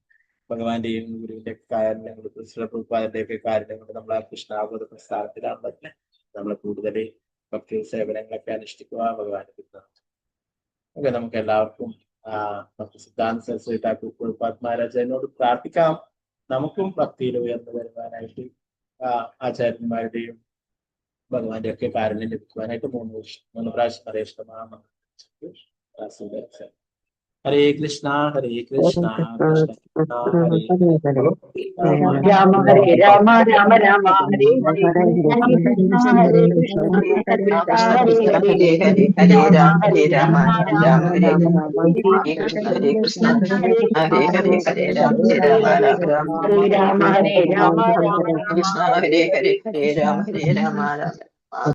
ഭഗവാന്റെയും ഗുരുവിന്റെ കാരണങ്ങൾ, ശ്രീല പ്രഭുപാദന്റെ ഒക്കെ കാരണങ്ങൾ നമ്മൾ ആ കൃഷ്ണാബോധ പ്രസ്ഥാനത്തിലാണ് അല്ലെ. നമ്മൾ കൂടുതൽ ഭക്തി സേവനങ്ങളൊക്കെ അനുഷ്ഠിക്കുക ഭഗവാന്റെ ഓക്കെ. നമുക്ക് എല്ലാവർക്കും ഭക്തി സിദ്ധാന്ത സരസ്വതി ഠാക്കൂർ പ്രഭുപാദ് മഹാരാജനോട് പ്രാർത്ഥിക്കാം. നമുക്കും ഭക്തിയിൽ ഉയർന്നു വരുവാനായിട്ട് ആചാര്യന്മാരുടെയും ഭഗവാന്റെ ഒക്കെ കാരുണ്യം ലഭിക്കുവാനായിട്ട് 3 പ്രാവശ്യം ഹരേ കൃഷ്ണ മഹാമന്ത്രം ഹരേ കൃഷ്ണ കൃഷ്ണ കൃഷ്ണ ഹരേ രാമ ഹരേ രാമ രാമ രാമ ഹരേ ഹരേ ഹരേ കൃഷ്ണ ഹരേ ഹരേ ഹരേ രാമ രാമ ഹരേ ഹരേ കൃഷ്ണ ഹരേ ഹരേ ഹരേ രാമ രാമ രാമ ഹരേ രാമ രാമ കൃഷ്ണ ഹരേ ഹരേ ഹരേ രാമ രാമ